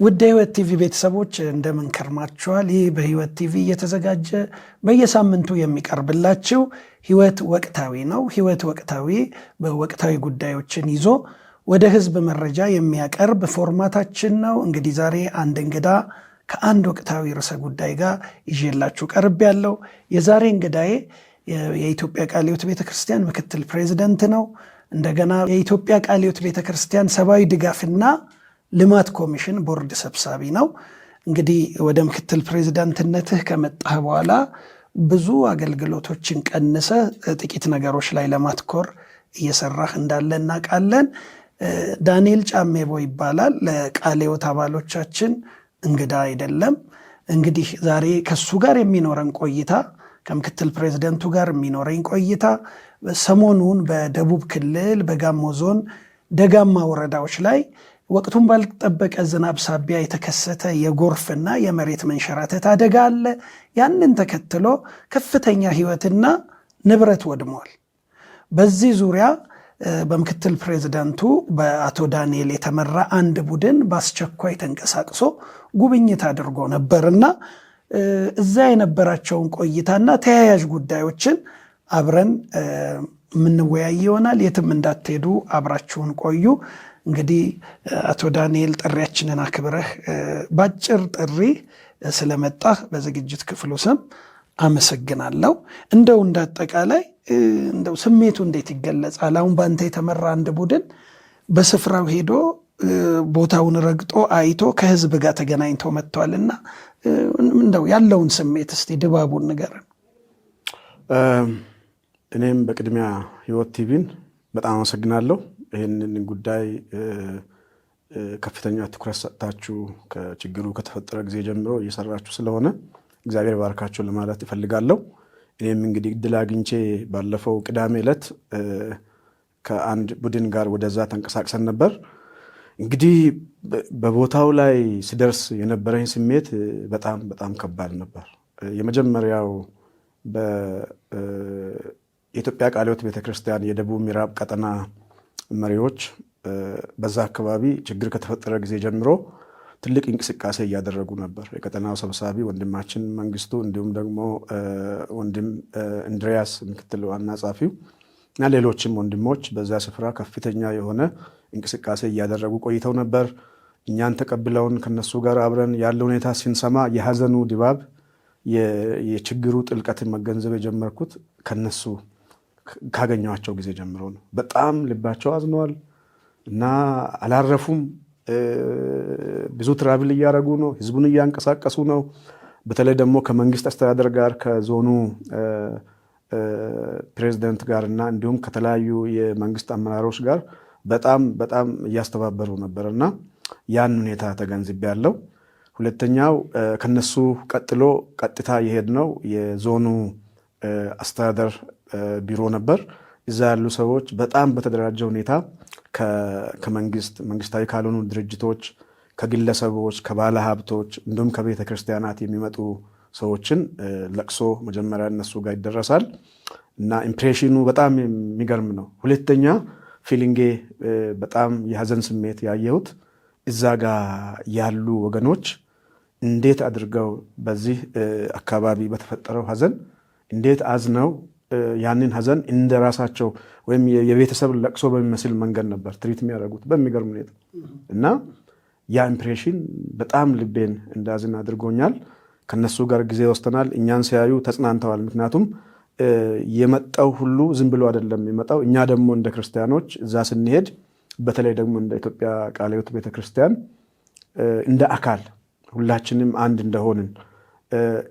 ውድ ህይወት ቲቪ ቤተሰቦች እንደምን ከርማችኋል? ይህ በህይወት ቲቪ እየተዘጋጀ በየሳምንቱ የሚቀርብላችሁ ህይወት ወቅታዊ ነው። ህይወት ወቅታዊ በወቅታዊ ጉዳዮችን ይዞ ወደ ህዝብ መረጃ የሚያቀርብ ፎርማታችን ነው። እንግዲህ ዛሬ አንድ እንግዳ ከአንድ ወቅታዊ ርዕሰ ጉዳይ ጋር ይዤላችሁ ቀርብ ያለው የዛሬ እንግዳዬ የኢትዮጵያ ቃለ ሕይወት ቤተክርስቲያን ምክትል ፕሬዝዳንት ነው። እንደገና የኢትዮጵያ ቃለ ሕይወት ቤተክርስቲያን ሰብአዊ ድጋፍና ልማት ኮሚሽን ቦርድ ሰብሳቢ ነው። እንግዲህ ወደ ምክትል ፕሬዝዳንትነትህ ከመጣህ በኋላ ብዙ አገልግሎቶችን ቀንሰ ጥቂት ነገሮች ላይ ለማትኮር እየሰራህ እንዳለ እናውቃለን። ዳንኤል ጫሜቦ ይባላል። ለቃለ ሕይወት አባሎቻችን እንግዳ አይደለም። እንግዲህ ዛሬ ከሱ ጋር የሚኖረን ቆይታ ከምክትል ፕሬዝዳንቱ ጋር የሚኖረኝ ቆይታ ሰሞኑን በደቡብ ክልል በጋሞ ዞን ደጋማ ወረዳዎች ላይ ወቅቱን ባልጠበቀ ዝናብ ሳቢያ የተከሰተ የጎርፍና የመሬት መንሸራተት አደጋ አለ። ያንን ተከትሎ ከፍተኛ ሕይወትና ንብረት ወድሟል። በዚህ ዙሪያ በምክትል ፕሬዝዳንቱ በአቶ ዳንኤል የተመራ አንድ ቡድን በአስቸኳይ ተንቀሳቅሶ ጉብኝት አድርጎ ነበርና እዛ የነበራቸውን ቆይታና ተያያዥ ጉዳዮችን አብረን የምንወያይ ይሆናል። የትም እንዳትሄዱ አብራችሁን ቆዩ። እንግዲህ አቶ ዳንኤል ጥሪያችንን አክብረህ ባጭር ጥሪ ስለመጣህ በዝግጅት ክፍሉ ስም አመሰግናለሁ። እንደው እንዳጠቃላይ እንደው ስሜቱ እንዴት ይገለጻል? አሁን በአንተ የተመራ አንድ ቡድን በስፍራው ሄዶ ቦታውን ረግጦ አይቶ ከህዝብ ጋር ተገናኝቶ መጥቷልና እንደው ያለውን ስሜት እስቲ ድባቡን ንገረን። እኔም በቅድሚያ ህይወት ቲቪን በጣም አመሰግናለሁ። ይህንን ጉዳይ ከፍተኛ ትኩረት ሰጥታችሁ ከችግሩ ከተፈጠረ ጊዜ ጀምሮ እየሰራችሁ ስለሆነ እግዚአብሔር ባርካችሁ ለማለት እፈልጋለሁ። እኔም እንግዲህ እድል አግኝቼ ባለፈው ቅዳሜ ዕለት ከአንድ ቡድን ጋር ወደዛ ተንቀሳቅሰን ነበር። እንግዲህ በቦታው ላይ ስደርስ የነበረኝ ስሜት በጣም በጣም ከባድ ነበር። የመጀመሪያው የኢትዮጵያ ቃለ ሕይወት ቤተክርስቲያን የደቡብ ምዕራብ ቀጠና መሪዎች በዛ አካባቢ ችግር ከተፈጠረ ጊዜ ጀምሮ ትልቅ እንቅስቃሴ እያደረጉ ነበር። የቀጠናው ሰብሳቢ ወንድማችን መንግስቱ፣ እንዲሁም ደግሞ ወንድም እንድሪያስ ምክትል ዋና ጸሐፊው እና ሌሎችም ወንድሞች በዛ ስፍራ ከፍተኛ የሆነ እንቅስቃሴ እያደረጉ ቆይተው ነበር። እኛን ተቀብለውን ከነሱ ጋር አብረን ያለ ሁኔታ ስንሰማ የሀዘኑ ድባብ የችግሩ ጥልቀትን መገንዘብ የጀመርኩት ከነሱ ካገኘኋቸው ጊዜ ጀምሮ ነው። በጣም ልባቸው አዝነዋል እና አላረፉም። ብዙ ትራቭል እያደረጉ ነው፣ ህዝቡን እያንቀሳቀሱ ነው። በተለይ ደግሞ ከመንግስት አስተዳደር ጋር ከዞኑ ፕሬዝዳንት ጋር እና እንዲሁም ከተለያዩ የመንግስት አመራሮች ጋር በጣም በጣም እያስተባበሩ ነበር እና ያን ሁኔታ ተገንዝቤያለሁ። ሁለተኛው ከነሱ ቀጥሎ ቀጥታ የሄድነው የዞኑ አስተዳደር ቢሮ ነበር። እዛ ያሉ ሰዎች በጣም በተደራጀ ሁኔታ መንግስታዊ ካልሆኑ ድርጅቶች፣ ከግለሰቦች፣ ከባለ ሀብቶች እንዲሁም ከቤተ ክርስቲያናት የሚመጡ ሰዎችን ለቅሶ መጀመሪያ እነሱ ጋር ይደረሳል እና ኢምፕሬሽኑ በጣም የሚገርም ነው። ሁለተኛ ፊሊንጌ በጣም የሀዘን ስሜት ያየሁት እዛ ጋር ያሉ ወገኖች እንዴት አድርገው በዚህ አካባቢ በተፈጠረው ሀዘን እንዴት አዝነው ያንን ሀዘን እንደ ራሳቸው ወይም የቤተሰብ ለቅሶ በሚመስል መንገድ ነበር ትሪት የሚያደርጉት በሚገርም ሁኔታ እና ያ ኢምፕሬሽን በጣም ልቤን እንዳዝን አድርጎኛል። ከነሱ ጋር ጊዜ ወስደናል። እኛን ሲያዩ ተጽናንተዋል። ምክንያቱም የመጣው ሁሉ ዝም ብሎ አይደለም የመጣው። እኛ ደግሞ እንደ ክርስቲያኖች እዛ ስንሄድ በተለይ ደግሞ እንደ ኢትዮጵያ ቃለ ሕይወት ቤተክርስቲያን እንደ አካል ሁላችንም አንድ እንደሆንን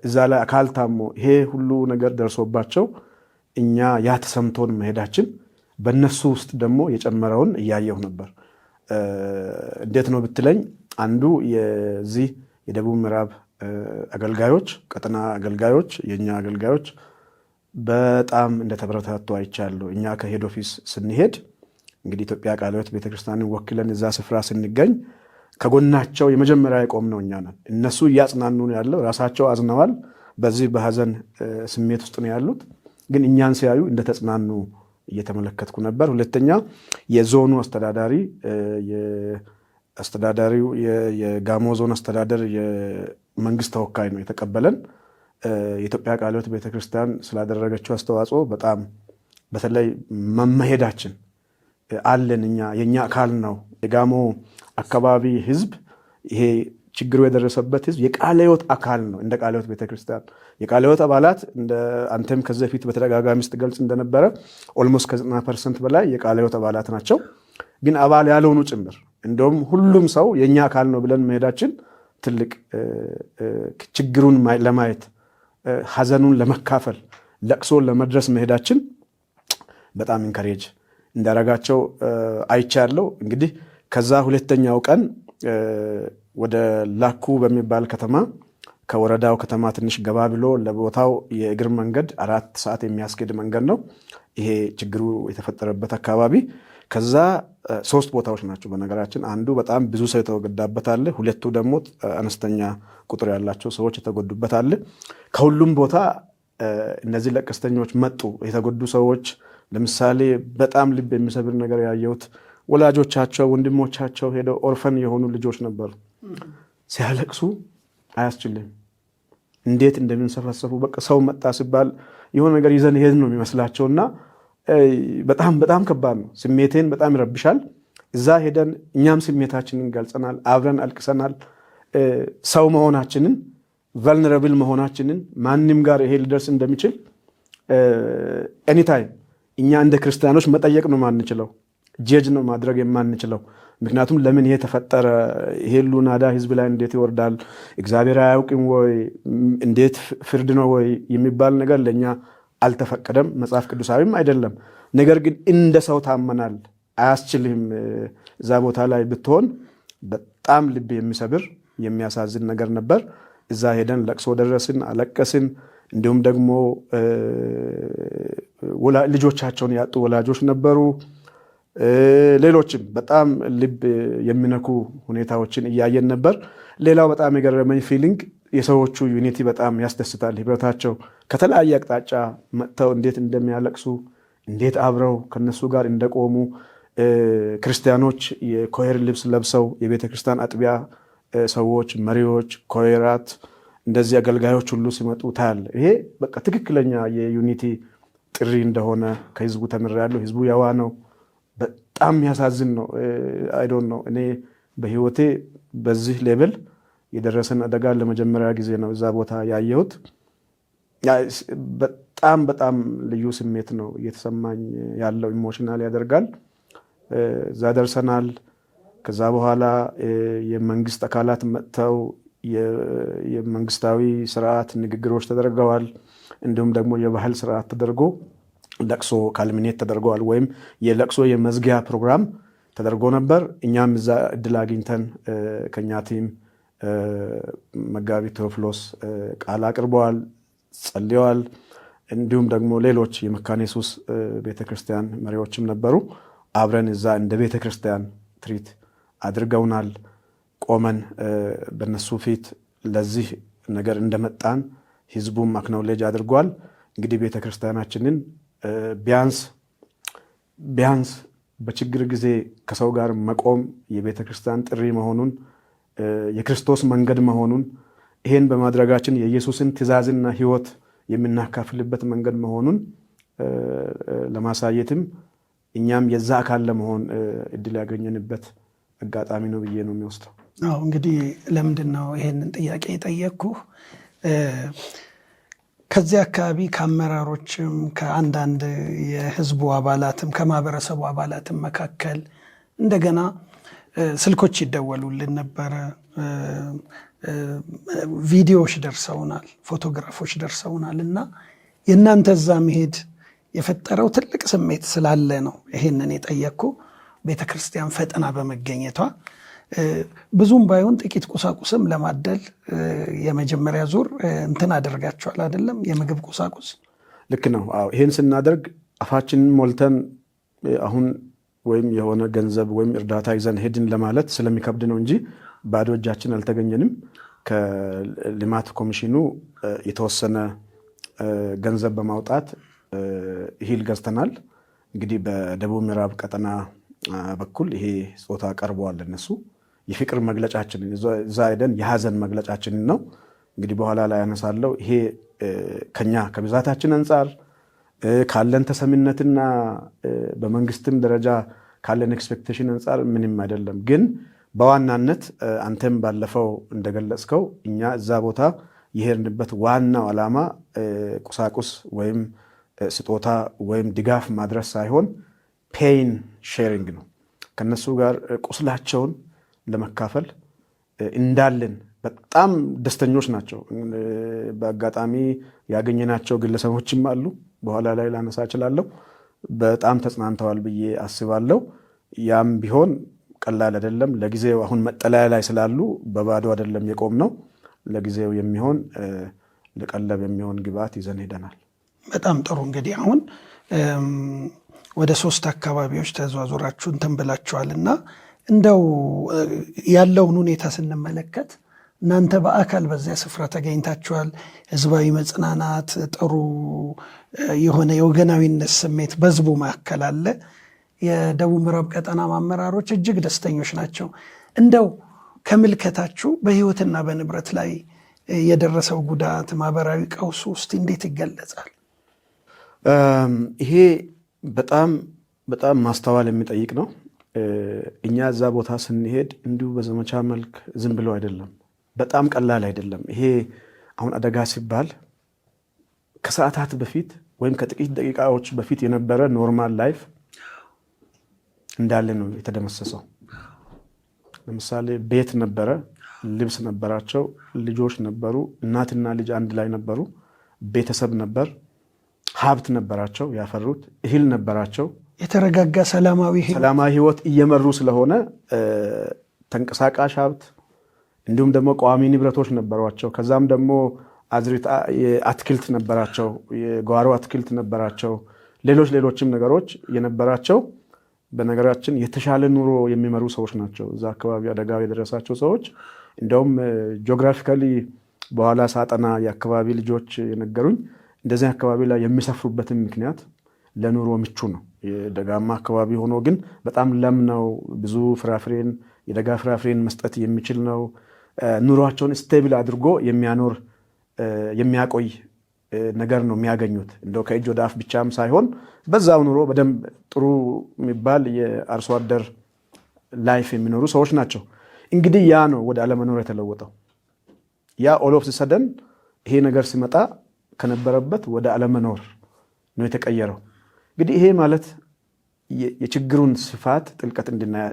እዛ ላይ አካል ታሞ ይሄ ሁሉ ነገር ደርሶባቸው እኛ ያ ተሰምቶን መሄዳችን በእነሱ ውስጥ ደግሞ የጨመረውን እያየሁ ነበር። እንዴት ነው ብትለኝ አንዱ የዚህ የደቡብ ምዕራብ አገልጋዮች ቀጠና አገልጋዮች የኛ አገልጋዮች በጣም እንደተበረታቱ አይቻለሁ። እኛ ከሄድ ኦፊስ ስንሄድ እንግዲህ ኢትዮጵያ ቃለ ሕይወት ቤተክርስቲያንን ወክለን እዛ ስፍራ ስንገኝ ከጎናቸው የመጀመሪያ የቆምነው እኛ ነን። እነሱ እያጽናኑ ያለው ራሳቸው አዝነዋል። በዚህ በሀዘን ስሜት ውስጥ ነው ያሉት። ግን እኛን ሲያዩ እንደተጽናኑ እየተመለከትኩ ነበር። ሁለተኛ የዞኑ አስተዳዳሪ አስተዳዳሪው የጋሞ ዞን አስተዳደር የመንግስት ተወካይ ነው የተቀበለን። የኢትዮጵያ ቃለ ሕይወት ቤተክርስቲያን ስላደረገችው አስተዋጽኦ በጣም በተለይ መመሄዳችን አለን እኛ የኛ አካል ነው። የጋሞ አካባቢ ህዝብ ይሄ ችግሩ የደረሰበት ህዝብ የቃለ ሕይወት አካል ነው። እንደ ቃለ ሕይወት ቤተክርስቲያን የቃለ ሕይወት አባላት እንደ አንተም ከዚህ በፊት በተደጋጋሚ ስትገልጽ እንደነበረ ኦልሞስት ከ90% በላይ የቃለ ሕይወት አባላት ናቸው። ግን አባል ያልሆኑ ጭምር እንደውም ሁሉም ሰው የኛ አካል ነው ብለን መሄዳችን ትልቅ ችግሩን ለማየት ሐዘኑን ለመካፈል ለቅሶን ለመድረስ መሄዳችን በጣም ኢንካሬጅ እንዳረጋቸው አይቻለሁ። እንግዲህ ከዛ ሁለተኛው ቀን ወደ ላኩ በሚባል ከተማ ከወረዳው ከተማ ትንሽ ገባ ብሎ ለቦታው የእግር መንገድ 4 ሰዓት የሚያስኬድ መንገድ ነው ይሄ ችግሩ የተፈጠረበት አካባቢ። ከዛ 3 ቦታዎች ናቸው በነገራችን። አንዱ በጣም ብዙ ሰው የተጎዳበት አለ፣ ሁለቱ ደግሞ አነስተኛ ቁጥር ያላቸው ሰዎች የተጎዱበት አለ። ከሁሉም ቦታ እነዚህ ለቀስተኞች መጡ። የተጎዱ ሰዎች ለምሳሌ በጣም ልብ የሚሰብር ነገር ያየሁት ወላጆቻቸው ወንድሞቻቸው ሄደው ኦርፈን የሆኑ ልጆች ነበሩ። ሲያለቅሱ አያስችልም እንዴት እንደሚንሰፈሰፉ። በቃ ሰው መጣ ሲባል የሆነ ነገር ይዘን ሄድ ነው የሚመስላቸውና በጣም በጣም ከባድ ነው። ስሜቴን በጣም ይረብሻል። እዛ ሄደን እኛም ስሜታችንን ገልጸናል፣ አብረን አልቅሰናል። ሰው መሆናችንን ቨልነራብል መሆናችንን ማንም ጋር ይሄ ሊደርስ እንደሚችል ኤኒታይም እኛ እንደ ክርስቲያኖች መጠየቅ ነው ማንችለው፣ ጀጅ ነው ማድረግ የማንችለው። ምክንያቱም ለምን ይሄ ተፈጠረ፣ ይሄ ሁሉ ናዳ ህዝብ ላይ እንዴት ይወርዳል፣ እግዚአብሔር አያውቅም ወይ፣ እንዴት ፍርድ ነው ወይ የሚባል ነገር ለኛ አልተፈቀደም፣ መጽሐፍ ቅዱሳዊም አይደለም። ነገር ግን እንደ ሰው ታመናል፣ አያስችልም። እዛ ቦታ ላይ ብትሆን በጣም ልብ የሚሰብር የሚያሳዝን ነገር ነበር። እዛ ሄደን ለቅሶ ደረስን፣ አለቀስን። እንዲሁም ደግሞ ልጆቻቸውን ያጡ ወላጆች ነበሩ። ሌሎችም በጣም ልብ የሚነኩ ሁኔታዎችን እያየን ነበር። ሌላው በጣም የገረመኝ ፊሊንግ የሰዎቹ ዩኒቲ በጣም ያስደስታል። ህብረታቸው ከተለያየ አቅጣጫ መጥተው እንዴት እንደሚያለቅሱ እንዴት አብረው ከነሱ ጋር እንደቆሙ ክርስቲያኖች የኮሄር ልብስ ለብሰው የቤተ ክርስቲያን አጥቢያ ሰዎች፣ መሪዎች፣ ኮሄራት እንደዚህ አገልጋዮች ሁሉ ሲመጡ ታያለ። ይሄ በቃ ትክክለኛ የዩኒቲ ጥሪ እንደሆነ ከህዝቡ ተምሬያለሁ። ህዝቡ ያዋ ነው። በጣም ያሳዝን ነው። አይ ዶንት ኖ እኔ በህይወቴ በዚህ ሌቭል የደረሰን አደጋ ለመጀመሪያ ጊዜ ነው እዛ ቦታ ያየሁት። በጣም በጣም ልዩ ስሜት ነው እየተሰማኝ ያለው፣ ኢሞሽናል ያደርጋል። እዛ ደርሰናል። ከዛ በኋላ የመንግስት አካላት መጥተው የመንግስታዊ ስርዓት ንግግሮች ተደርገዋል። እንዲሁም ደግሞ የባህል ስርዓት ተደርጎ ለቅሶ ካልሚኔት ተደርገዋል፣ ወይም የለቅሶ የመዝጊያ ፕሮግራም ተደርጎ ነበር። እኛም እዛ እድል አግኝተን ከኛ ቲም መጋቢ ቴዎፍሎስ ቃል አቅርበዋል፣ ጸልየዋል። እንዲሁም ደግሞ ሌሎች የመካነ ኢየሱስ ቤተክርስቲያን መሪዎችም ነበሩ። አብረን እዛ እንደ ቤተክርስቲያን ትሪት አድርገውናል። ቆመን በነሱ ፊት ለዚህ ነገር እንደመጣን ህዝቡም አክኖሌጅ አድርጓል። እንግዲህ ቤተክርስቲያናችንን ቢያንስ በችግር ጊዜ ከሰው ጋር መቆም የቤተክርስቲያን ጥሪ መሆኑን፣ የክርስቶስ መንገድ መሆኑን፣ ይሄን በማድረጋችን የኢየሱስን ትእዛዝና ህይወት የምናካፍልበት መንገድ መሆኑን ለማሳየትም እኛም የዛ አካል ለመሆን እድል ያገኘንበት አጋጣሚ ነው ብዬ ነው የሚወስደው። አዎ እንግዲህ ለምንድን ነው ይሄንን ጥያቄ የጠየቅኩህ? ከዚህ አካባቢ ከአመራሮችም ከአንዳንድ የህዝቡ አባላትም ከማህበረሰቡ አባላትም መካከል እንደገና ስልኮች ይደወሉልን ነበረ፣ ቪዲዮዎች ደርሰውናል፣ ፎቶግራፎች ደርሰውናል እና የእናንተ እዛ መሄድ የፈጠረው ትልቅ ስሜት ስላለ ነው ይሄንን የጠየቅኩ። ቤተክርስቲያን ፈጥና በመገኘቷ ብዙም ባይሆን ጥቂት ቁሳቁስም ለማደል የመጀመሪያ ዙር እንትን አደርጋቸዋል አይደለም? የምግብ ቁሳቁስ ልክ ነው። አዎ ይሄን ስናደርግ አፋችንን ሞልተን አሁን ወይም የሆነ ገንዘብ ወይም እርዳታ ይዘን ሄድን ለማለት ስለሚከብድ ነው እንጂ ባዶ እጃችን አልተገኘንም። ከልማት ኮሚሽኑ የተወሰነ ገንዘብ በማውጣት እህል ገዝተናል። እንግዲህ በደቡብ ምዕራብ ቀጠና በኩል ይሄ ጾታ ቀርበዋል። እነሱ የፍቅር መግለጫችንን እዛ ሄደን የሀዘን መግለጫችንን ነው። እንግዲህ በኋላ ላይ ያነሳለው ይሄ ከኛ ከብዛታችን አንጻር ካለን ተሰሚነትና በመንግስትም ደረጃ ካለን ኤክስፔክቴሽን አንጻር ምንም አይደለም። ግን በዋናነት አንተም ባለፈው እንደገለጽከው እኛ እዛ ቦታ የሄድንበት ዋናው ዓላማ ቁሳቁስ ወይም ስጦታ ወይም ድጋፍ ማድረስ ሳይሆን ፔይን ሼሪንግ ነው። ከነሱ ጋር ቁስላቸውን ለመካፈል እንዳለን በጣም ደስተኞች ናቸው። በአጋጣሚ ያገኘናቸው ግለሰቦችም አሉ። በኋላ ላይ ላነሳ እችላለሁ። በጣም ተጽናንተዋል ብዬ አስባለሁ። ያም ቢሆን ቀላል አይደለም። ለጊዜው አሁን መጠለያ ላይ ስላሉ በባዶ አይደለም የቆም ነው። ለጊዜው የሚሆን ለቀለብ የሚሆን ግብዓት ይዘን ሄደናል። በጣም ጥሩ። እንግዲህ አሁን ወደ 3 አካባቢዎች ተዘዋዙራችሁ እንትን ብላችኋልና እንደው ያለውን ሁኔታ ስንመለከት እናንተ በአካል በዚያ ስፍራ ተገኝታችኋል። ህዝባዊ መጽናናት፣ ጥሩ የሆነ የወገናዊነት ስሜት በህዝቡ መካከል አለ። የደቡብ ምዕራብ ቀጠና አመራሮች እጅግ ደስተኞች ናቸው። እንደው ከምልከታችሁ በህይወትና በንብረት ላይ የደረሰው ጉዳት፣ ማህበራዊ ቀውስ ውስጥ እንዴት ይገለጻል? ይሄ በጣም በጣም ማስተዋል የሚጠይቅ ነው። እኛ እዛ ቦታ ስንሄድ እንዲሁ በዘመቻ መልክ ዝም ብሎ አይደለም። በጣም ቀላል አይደለም። ይሄ አሁን አደጋ ሲባል ከሰዓታት በፊት ወይም ከጥቂት ደቂቃዎች በፊት የነበረ ኖርማል ላይፍ እንዳለ ነው የተደመሰሰው። ለምሳሌ ቤት ነበረ፣ ልብስ ነበራቸው፣ ልጆች ነበሩ፣ እናትና ልጅ አንድ ላይ ነበሩ፣ ቤተሰብ ነበር፣ ሀብት ነበራቸው፣ ያፈሩት እህል ነበራቸው። የተረጋጋ ሰላማዊ ህይወት እየመሩ ስለሆነ ተንቀሳቃሽ ሀብት እንዲሁም ደግሞ ቋሚ ንብረቶች ነበሯቸው። ከዛም ደግሞ አትክልት ነበራቸው፣ የጓሮ አትክልት ነበራቸው፣ ሌሎችም ነገሮች የነበራቸው። በነገራችን የተሻለ ኑሮ የሚመሩ ሰዎች ናቸው እዛ አካባቢ አደጋው የደረሳቸው ሰዎች። እንደውም ጂኦግራፊካሊ በኋላ ሳጠና የአካባቢ ልጆች የነገሩኝ እንደዚህ አካባቢ ላይ የሚሰፍሩበትን ምክንያት ለኑሮ ምቹ ነው። የደጋማ አካባቢ ሆኖ ግን በጣም ለም ነው። ብዙ ፍራፍሬን የደጋ ፍራፍሬን መስጠት የሚችል ነው። ኑሯቸውን ስቴብል አድርጎ የሚያቆይ ነገር ነው የሚያገኙት። እንደው ከእጅ ወደ አፍ ብቻም ሳይሆን በዛው ኑሮ በደንብ ጥሩ የሚባል የአርሶ አደር ላይፍ የሚኖሩ ሰዎች ናቸው። እንግዲህ ያ ነው ወደ አለመኖር የተለወጠው። ያ ኦል ኦፍ ሰደን ይሄ ነገር ሲመጣ ከነበረበት ወደ አለመኖር ነው የተቀየረው። እንግዲህ ይሄ ማለት የችግሩን ስፋት ጥልቀት እንድናይ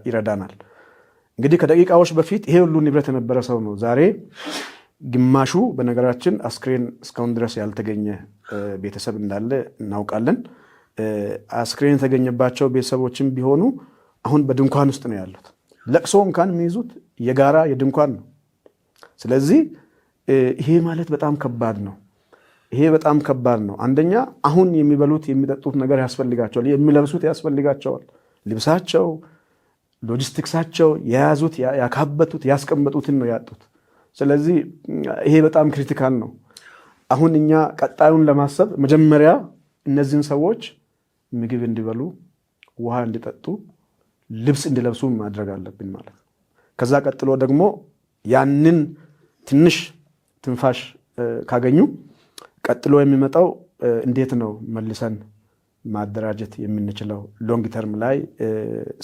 ይረዳናል። እንግዲህ ከደቂቃዎች በፊት ይሄ ሁሉ ንብረት የነበረ ሰው ነው ዛሬ ግማሹ በነገራችን አስክሬን እስካሁን ድረስ ያልተገኘ ቤተሰብ እንዳለ እናውቃለን። አስክሬን የተገኘባቸው ቤተሰቦችም ቢሆኑ አሁን በድንኳን ውስጥ ነው ያሉት። ለቅሶ እንኳን የሚይዙት የጋራ የድንኳን ነው። ስለዚህ ይሄ ማለት በጣም ከባድ ነው። ይሄ በጣም ከባድ ነው። አንደኛ አሁን የሚበሉት የሚጠጡት ነገር ያስፈልጋቸዋል፣ የሚለብሱት ያስፈልጋቸዋል። ልብሳቸው፣ ሎጂስቲክሳቸው የያዙት ያካበቱት ያስቀመጡትን ነው ያጡት። ስለዚህ ይሄ በጣም ክሪቲካል ነው። አሁን እኛ ቀጣዩን ለማሰብ መጀመሪያ እነዚህን ሰዎች ምግብ እንዲበሉ፣ ውሃ እንዲጠጡ፣ ልብስ እንዲለብሱ ማድረግ አለብን ማለት ነው። ከዛ ቀጥሎ ደግሞ ያንን ትንሽ ትንፋሽ ካገኙ ቀጥሎ የሚመጣው እንዴት ነው መልሰን ማደራጀት የምንችለው ሎንግ ተርም ላይ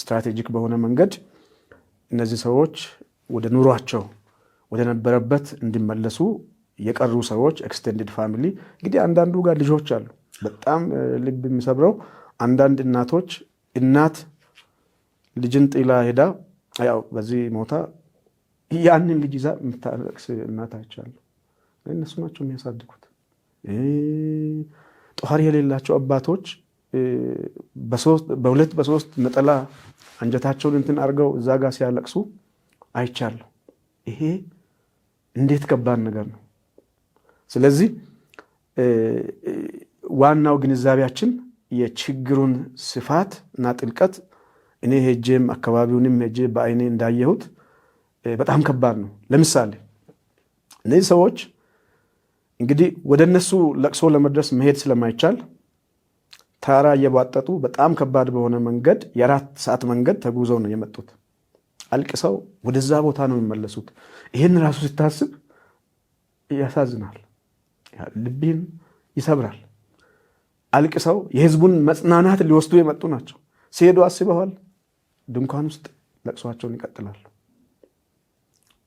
ስትራቴጂክ በሆነ መንገድ እነዚህ ሰዎች ወደ ኑሯቸው ወደ ነበረበት እንዲመለሱ የቀሩ ሰዎች ኤክስቴንድድ ፋሚሊ እንግዲህ አንዳንዱ ጋር ልጆች አሉ። በጣም ልብ የሚሰብረው አንዳንድ እናቶች እናት ልጅን ጥላ ሄዳ ያው በዚህ ሞታ ያንን ልጅ ይዛ የምታለቅስ እናት አይቻለሁ። እነሱ ናቸው የሚያሳድጉት። ጧሪ የሌላቸው አባቶች በሁለት በሶስት ነጠላ አንጀታቸውን እንትን አድርገው እዛ ጋር ሲያለቅሱ አይቻለሁ። ይሄ እንዴት ከባድ ነገር ነው። ስለዚህ ዋናው ግንዛቤያችን የችግሩን ስፋት እና ጥልቀት እኔ ሄጄም አካባቢውንም ሄጄ በአይኔ እንዳየሁት በጣም ከባድ ነው። ለምሳሌ እነዚህ ሰዎች እንግዲህ ወደ እነሱ ለቅሶ ለመድረስ መሄድ ስለማይቻል ታራ እየባጠጡ በጣም ከባድ በሆነ መንገድ የ4 ሰዓት መንገድ ተጉዘው ነው የመጡት። አልቅሰው ወደዛ ቦታ ነው የሚመለሱት። ይህን ራሱ ስታስብ ያሳዝናል፣ ልብን ይሰብራል። አልቅሰው የህዝቡን መጽናናት ሊወስዱ የመጡ ናቸው። ሲሄዱ አስበዋል፣ ድንኳን ውስጥ ለቅሷቸውን ይቀጥላሉ።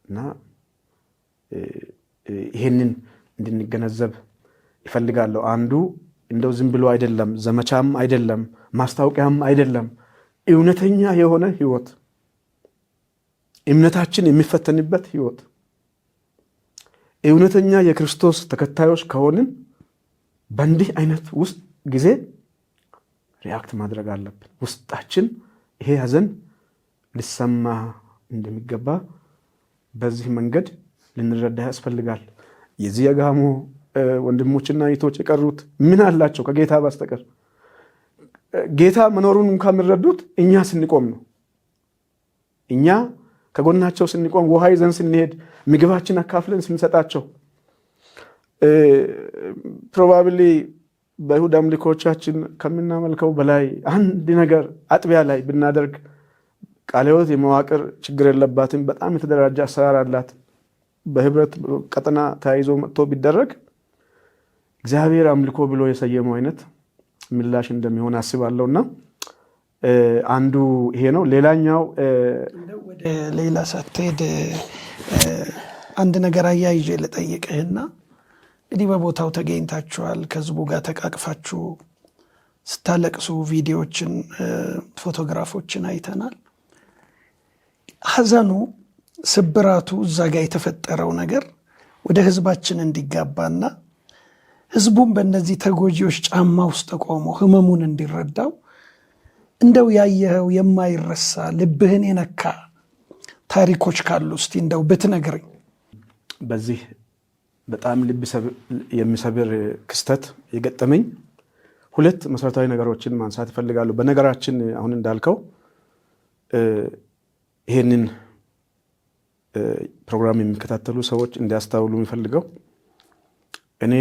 እና ይህንን እንድንገነዘብ ይፈልጋለሁ። አንዱ እንደው ዝም ብሎ አይደለም፣ ዘመቻም አይደለም፣ ማስታወቂያም አይደለም። እውነተኛ የሆነ ህይወት፣ እምነታችን የሚፈተንበት ህይወት፣ እውነተኛ የክርስቶስ ተከታዮች ከሆንን በእንዲህ አይነት ውስጥ ጊዜ ሪአክት ማድረግ አለብን። ውስጣችን ይሄ ሐዘን ሊሰማ እንደሚገባ በዚህ መንገድ ልንረዳ ያስፈልጋል። የዚህ የጋሞ ወንድሞችና እህቶች የቀሩት ምን አላቸው ከጌታ በስተቀር? ጌታ መኖሩን እንኳን የሚረዱት እኛ ስንቆም ነው። እኛ ከጎናቸው ስንቆም፣ ውሃ ይዘን ስንሄድ፣ ምግባችን አካፍለን ስንሰጣቸው፣ ፕሮባብሊ በይሁድ አምልኮቻችን ከምናመልከው በላይ አንድ ነገር አጥቢያ ላይ ብናደርግ፣ ቃለ ሕይወት የመዋቅር ችግር የለባትም፣ በጣም የተደራጀ አሰራር አላት። በህብረት ቀጠና ተያይዞ መጥቶ ቢደረግ እግዚአብሔር አምልኮ ብሎ የሰየመው አይነት ምላሽ እንደሚሆን አስባለሁና አንዱ ይሄ ነው። ሌላኛው ወደ ሌላ ሳትሄድ አንድ ነገር አያይዤ ልጠይቅህና እንግዲህ በቦታው ተገኝታችኋል፣ ከህዝቡ ጋር ተቃቅፋችሁ ስታለቅሱ ቪዲዮዎችን፣ ፎቶግራፎችን አይተናል። ሐዘኑ፣ ስብራቱ፣ እዛ ጋር የተፈጠረው ነገር ወደ ህዝባችን እንዲጋባና ህዝቡም በእነዚህ ተጎጂዎች ጫማ ውስጥ ቆሞ ህመሙን እንዲረዳው እንደው ያየኸው የማይረሳ ልብህን የነካ ታሪኮች ካሉ እስቲ እንደው ብትነግረኝ። በዚህ በጣም ልብ የሚሰብር ክስተት የገጠመኝ ሁለት መሰረታዊ ነገሮችን ማንሳት እፈልጋለሁ። በነገራችን አሁን እንዳልከው ይሄንን ፕሮግራም የሚከታተሉ ሰዎች እንዲያስተውሉ የሚፈልገው እኔ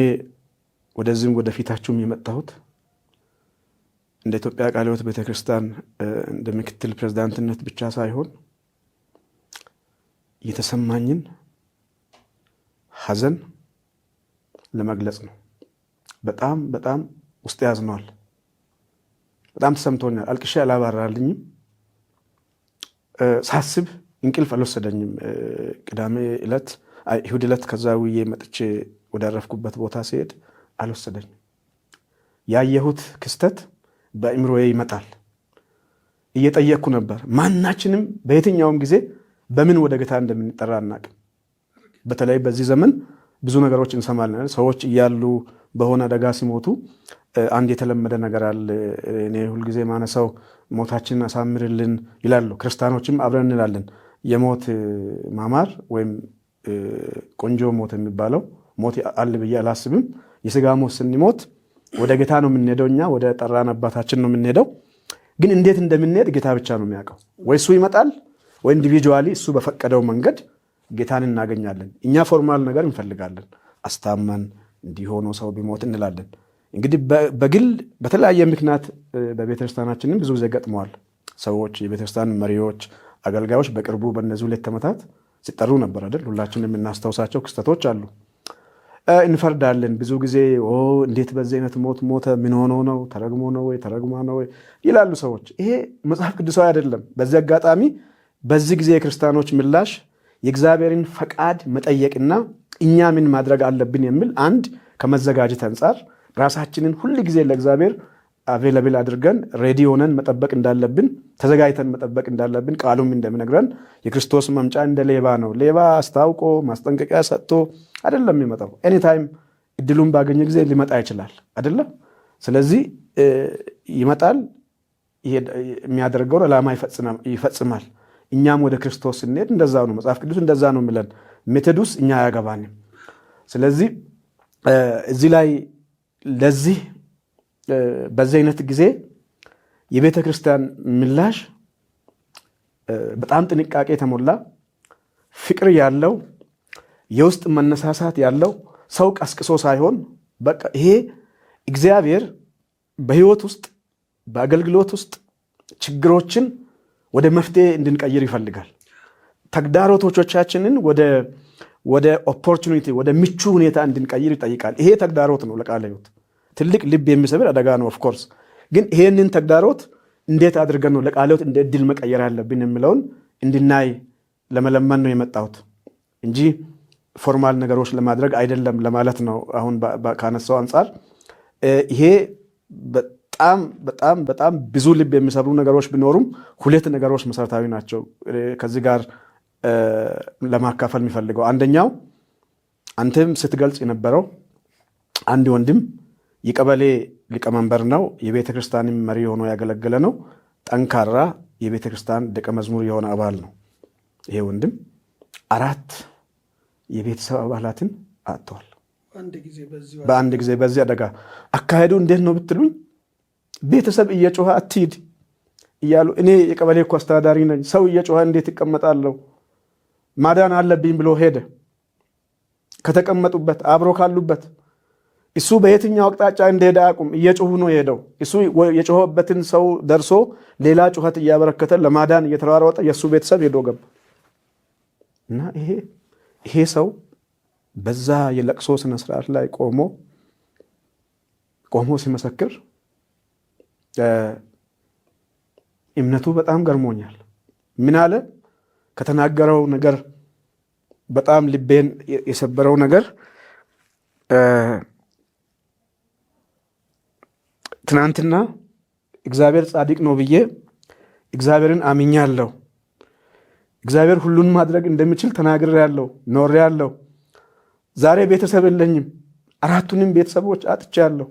ወደዚህም ወደፊታችሁም የመጣሁት እንደ ኢትዮጵያ ቃለ ሕይወት ቤተክርስቲያን እንደ ምክትል ፕሬዝዳንትነት ብቻ ሳይሆን የተሰማኝን ሐዘን ለመግለጽ ነው። በጣም በጣም ውስጥ ያዝነዋል። በጣም ተሰምቶኛል። አልቅሼ አላባራልኝም። ሳስብ እንቅልፍ አልወሰደኝም። ቅዳሜ ዕለት ይሁድ ዕለት ከዛ ውዬ መጥቼ ወዳረፍኩበት ቦታ ሲሄድ አልወሰደኝም። ያየሁት ክስተት በአእምሮዬ ይመጣል። እየጠየቅኩ ነበር። ማናችንም በየትኛውም ጊዜ በምን ወደ ጌታ እንደምንጠራ አናቅም። በተለይ በዚህ ዘመን ብዙ ነገሮች እንሰማለን። ሰዎች እያሉ በሆነ አደጋ ሲሞቱ አንድ የተለመደ ነገር አለ። እኔ ሁልጊዜ ማነሳው ሞታችንን አሳምርልን ይላሉ። ክርስቲያኖችም አብረን እንላለን። የሞት ማማር ወይም ቆንጆ ሞት የሚባለው ሞት አለ ብዬ አላስብም። የስጋ ሞት ስንሞት ወደ ጌታ ነው የምንሄደው። እኛ ወደ ጠራን አባታችን ነው የምንሄደው። ግን እንዴት እንደምንሄድ ጌታ ብቻ ነው የሚያውቀው። ወይ እሱ ይመጣል ወይ ኢንዲቪጁዋሊ እሱ በፈቀደው መንገድ ጌታን እናገኛለን። እኛ ፎርማል ነገር እንፈልጋለን። አስታመን እንዲሆኑ ሰው ቢሞት እንላለን። እንግዲህ በግል በተለያየ ምክንያት በቤተክርስቲያናችንም ብዙ ጊዜ ገጥመዋል። ሰዎች፣ የቤተክርስቲያን መሪዎች፣ አገልጋዮች በቅርቡ በእነዚህ 2 ዓመታት ሲጠሩ ነበር አይደል? ሁላችን የምናስታውሳቸው ክስተቶች አሉ። እንፈርዳለን ብዙ ጊዜ። እንዴት በዚህ አይነት ሞት ሞተ? ምን ሆኖ ነው? ተረግሞ ነው ወይ ተረግማ ነው ወይ ይላሉ ሰዎች። ይሄ መጽሐፍ ቅዱሳዊ አይደለም። በዚህ አጋጣሚ በዚህ ጊዜ የክርስቲያኖች ምላሽ የእግዚአብሔርን ፈቃድ መጠየቅና እኛ ምን ማድረግ አለብን የሚል አንድ ከመዘጋጀት አንጻር ራሳችንን ሁል ጊዜ ለእግዚአብሔር አቬለብል አድርገን ሬዲ ሆነን መጠበቅ እንዳለብን፣ ተዘጋጅተን መጠበቅ እንዳለብን ቃሉም እንደሚነግረን የክርስቶስ መምጫ እንደ ሌባ ነው። ሌባ አስታውቆ ማስጠንቀቂያ ሰጥቶ አይደለም የሚመጣው። ኤኒታይም እድሉን ባገኘ ጊዜ ሊመጣ ይችላል አይደለም። ስለዚህ ይመጣል፣ የሚያደርገውን ዓላማ ይፈጽማል። እኛም ወደ ክርስቶስ ስንሄድ እንደዛ ነው። መጽሐፍ ቅዱስ እንደዛ ነው የሚለን። ሜቶዱስ እኛ አያገባንም። ስለዚህ እዚህ ላይ ለዚህ በዚህ አይነት ጊዜ የቤተ ክርስቲያን ምላሽ በጣም ጥንቃቄ የተሞላ ፍቅር ያለው የውስጥ መነሳሳት ያለው ሰው ቀስቅሶ ሳይሆን በቃ ይሄ እግዚአብሔር በህይወት ውስጥ በአገልግሎት ውስጥ ችግሮችን ወደ መፍትሄ እንድንቀይር ይፈልጋል። ተግዳሮቶቻችንን ወደ ኦፖርቹኒቲ ወደ ምቹ ሁኔታ እንድንቀይር ይጠይቃል። ይሄ ተግዳሮት ነው ለቃለ ሕይወት ትልቅ ልብ የሚሰብር አደጋ ነው። ኦፍኮርስ ግን ይሄንን ተግዳሮት እንዴት አድርገን ነው ለቃለ ሕይወት እንደ እድል መቀየር ያለብን የሚለውን እንድናይ ለመለመን ነው የመጣሁት እንጂ ፎርማል ነገሮች ለማድረግ አይደለም ለማለት ነው። አሁን ካነሳው አንጻር ይሄ በጣም በጣም በጣም ብዙ ልብ የሚሰብሩ ነገሮች ቢኖሩም ሁለት ነገሮች መሰረታዊ ናቸው ከዚህ ጋር ለማካፈል የሚፈልገው። አንደኛው አንተም ስትገልጽ የነበረው አንድ ወንድም የቀበሌ ሊቀመንበር ነው፣ የቤተ ክርስቲያን መሪ ሆኖ ያገለገለ ነው፣ ጠንካራ የቤተ ክርስቲያን ደቀ መዝሙር የሆነ አባል ነው። ይሄ ወንድም 4 የቤተሰብ አባላትን አጥተዋል በአንድ ጊዜ በዚህ አደጋ። አካሄዱ እንዴት ነው ብትሉኝ ቤተሰብ እየጮኸ አትሂድ እያሉ እኔ የቀበሌ እኮ አስተዳዳሪ ነኝ፣ ሰው እየጮኸ እንዴት ይቀመጣለሁ ማዳን አለብኝ ብሎ ሄደ። ከተቀመጡበት አብሮ ካሉበት እሱ በየትኛው አቅጣጫ እንደሄደ አያውቁም። እየጮሁ ነው የሄደው። እሱ የጮኸበትን ሰው ደርሶ ሌላ ጩኸት እያበረከተ ለማዳን እየተሯሯጠ የእሱ ቤተሰብ ሄዶ ገባ እና ይሄ ሰው በዛ የለቅሶ ስነስርዓት ላይ ቆሞ ሲመሰክር እምነቱ በጣም ገርሞኛል። ምን አለ? ከተናገረው ነገር በጣም ልቤን የሰበረው ነገር ትናንትና እግዚአብሔር ጻድቅ ነው ብዬ እግዚአብሔርን አምኛለሁ። እግዚአብሔር ሁሉን ማድረግ እንደሚችል ተናግሬያለሁ፣ ኖሬያለሁ። ዛሬ ቤተሰብ የለኝም፣ 4ቱንም ቤተሰቦች አጥቻለሁ።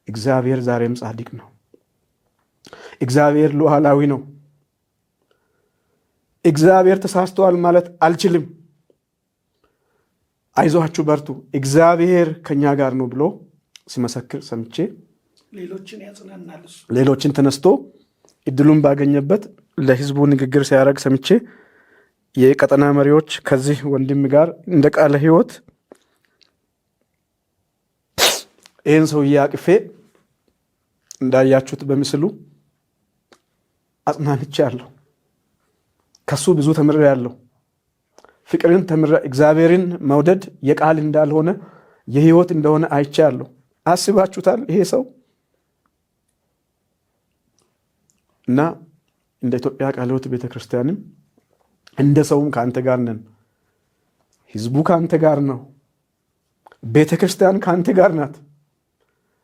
እግዚአብሔር ዛሬም ጻድቅ ነው። እግዚአብሔር ሉዓላዊ ነው። እግዚአብሔር ተሳስተዋል ማለት አልችልም። አይዟችሁ በርቱ፣ እግዚአብሔር ከኛ ጋር ነው ብሎ ሲመሰክር ሰምቼ ሌሎችን ተነስቶ እድሉን ባገኘበት ለህዝቡ ንግግር ሲያደርግ ሰምቼ የቀጠና መሪዎች ከዚህ ወንድም ጋር እንደ ቃለ ሕይወት ይህን ሰውዬ አቅፌ እንዳያችሁት በምስሉ አጽናንቻለሁ። ከሱ ብዙ ተምሬያለሁ። ፍቅርን እግዚአብሔርን መውደድ የቃል እንዳልሆነ የህይወት እንደሆነ አይቻለሁ። አስባችሁታል? ይሄ ሰው እና እንደ ኢትዮጵያ ቃለ ሕይወት ቤተክርስቲያንም እንደ ሰውም ከአንተ ጋር ነን። ህዝቡ ከአንተ ጋር ነው። ቤተክርስቲያን ከአንተ ጋር ናት።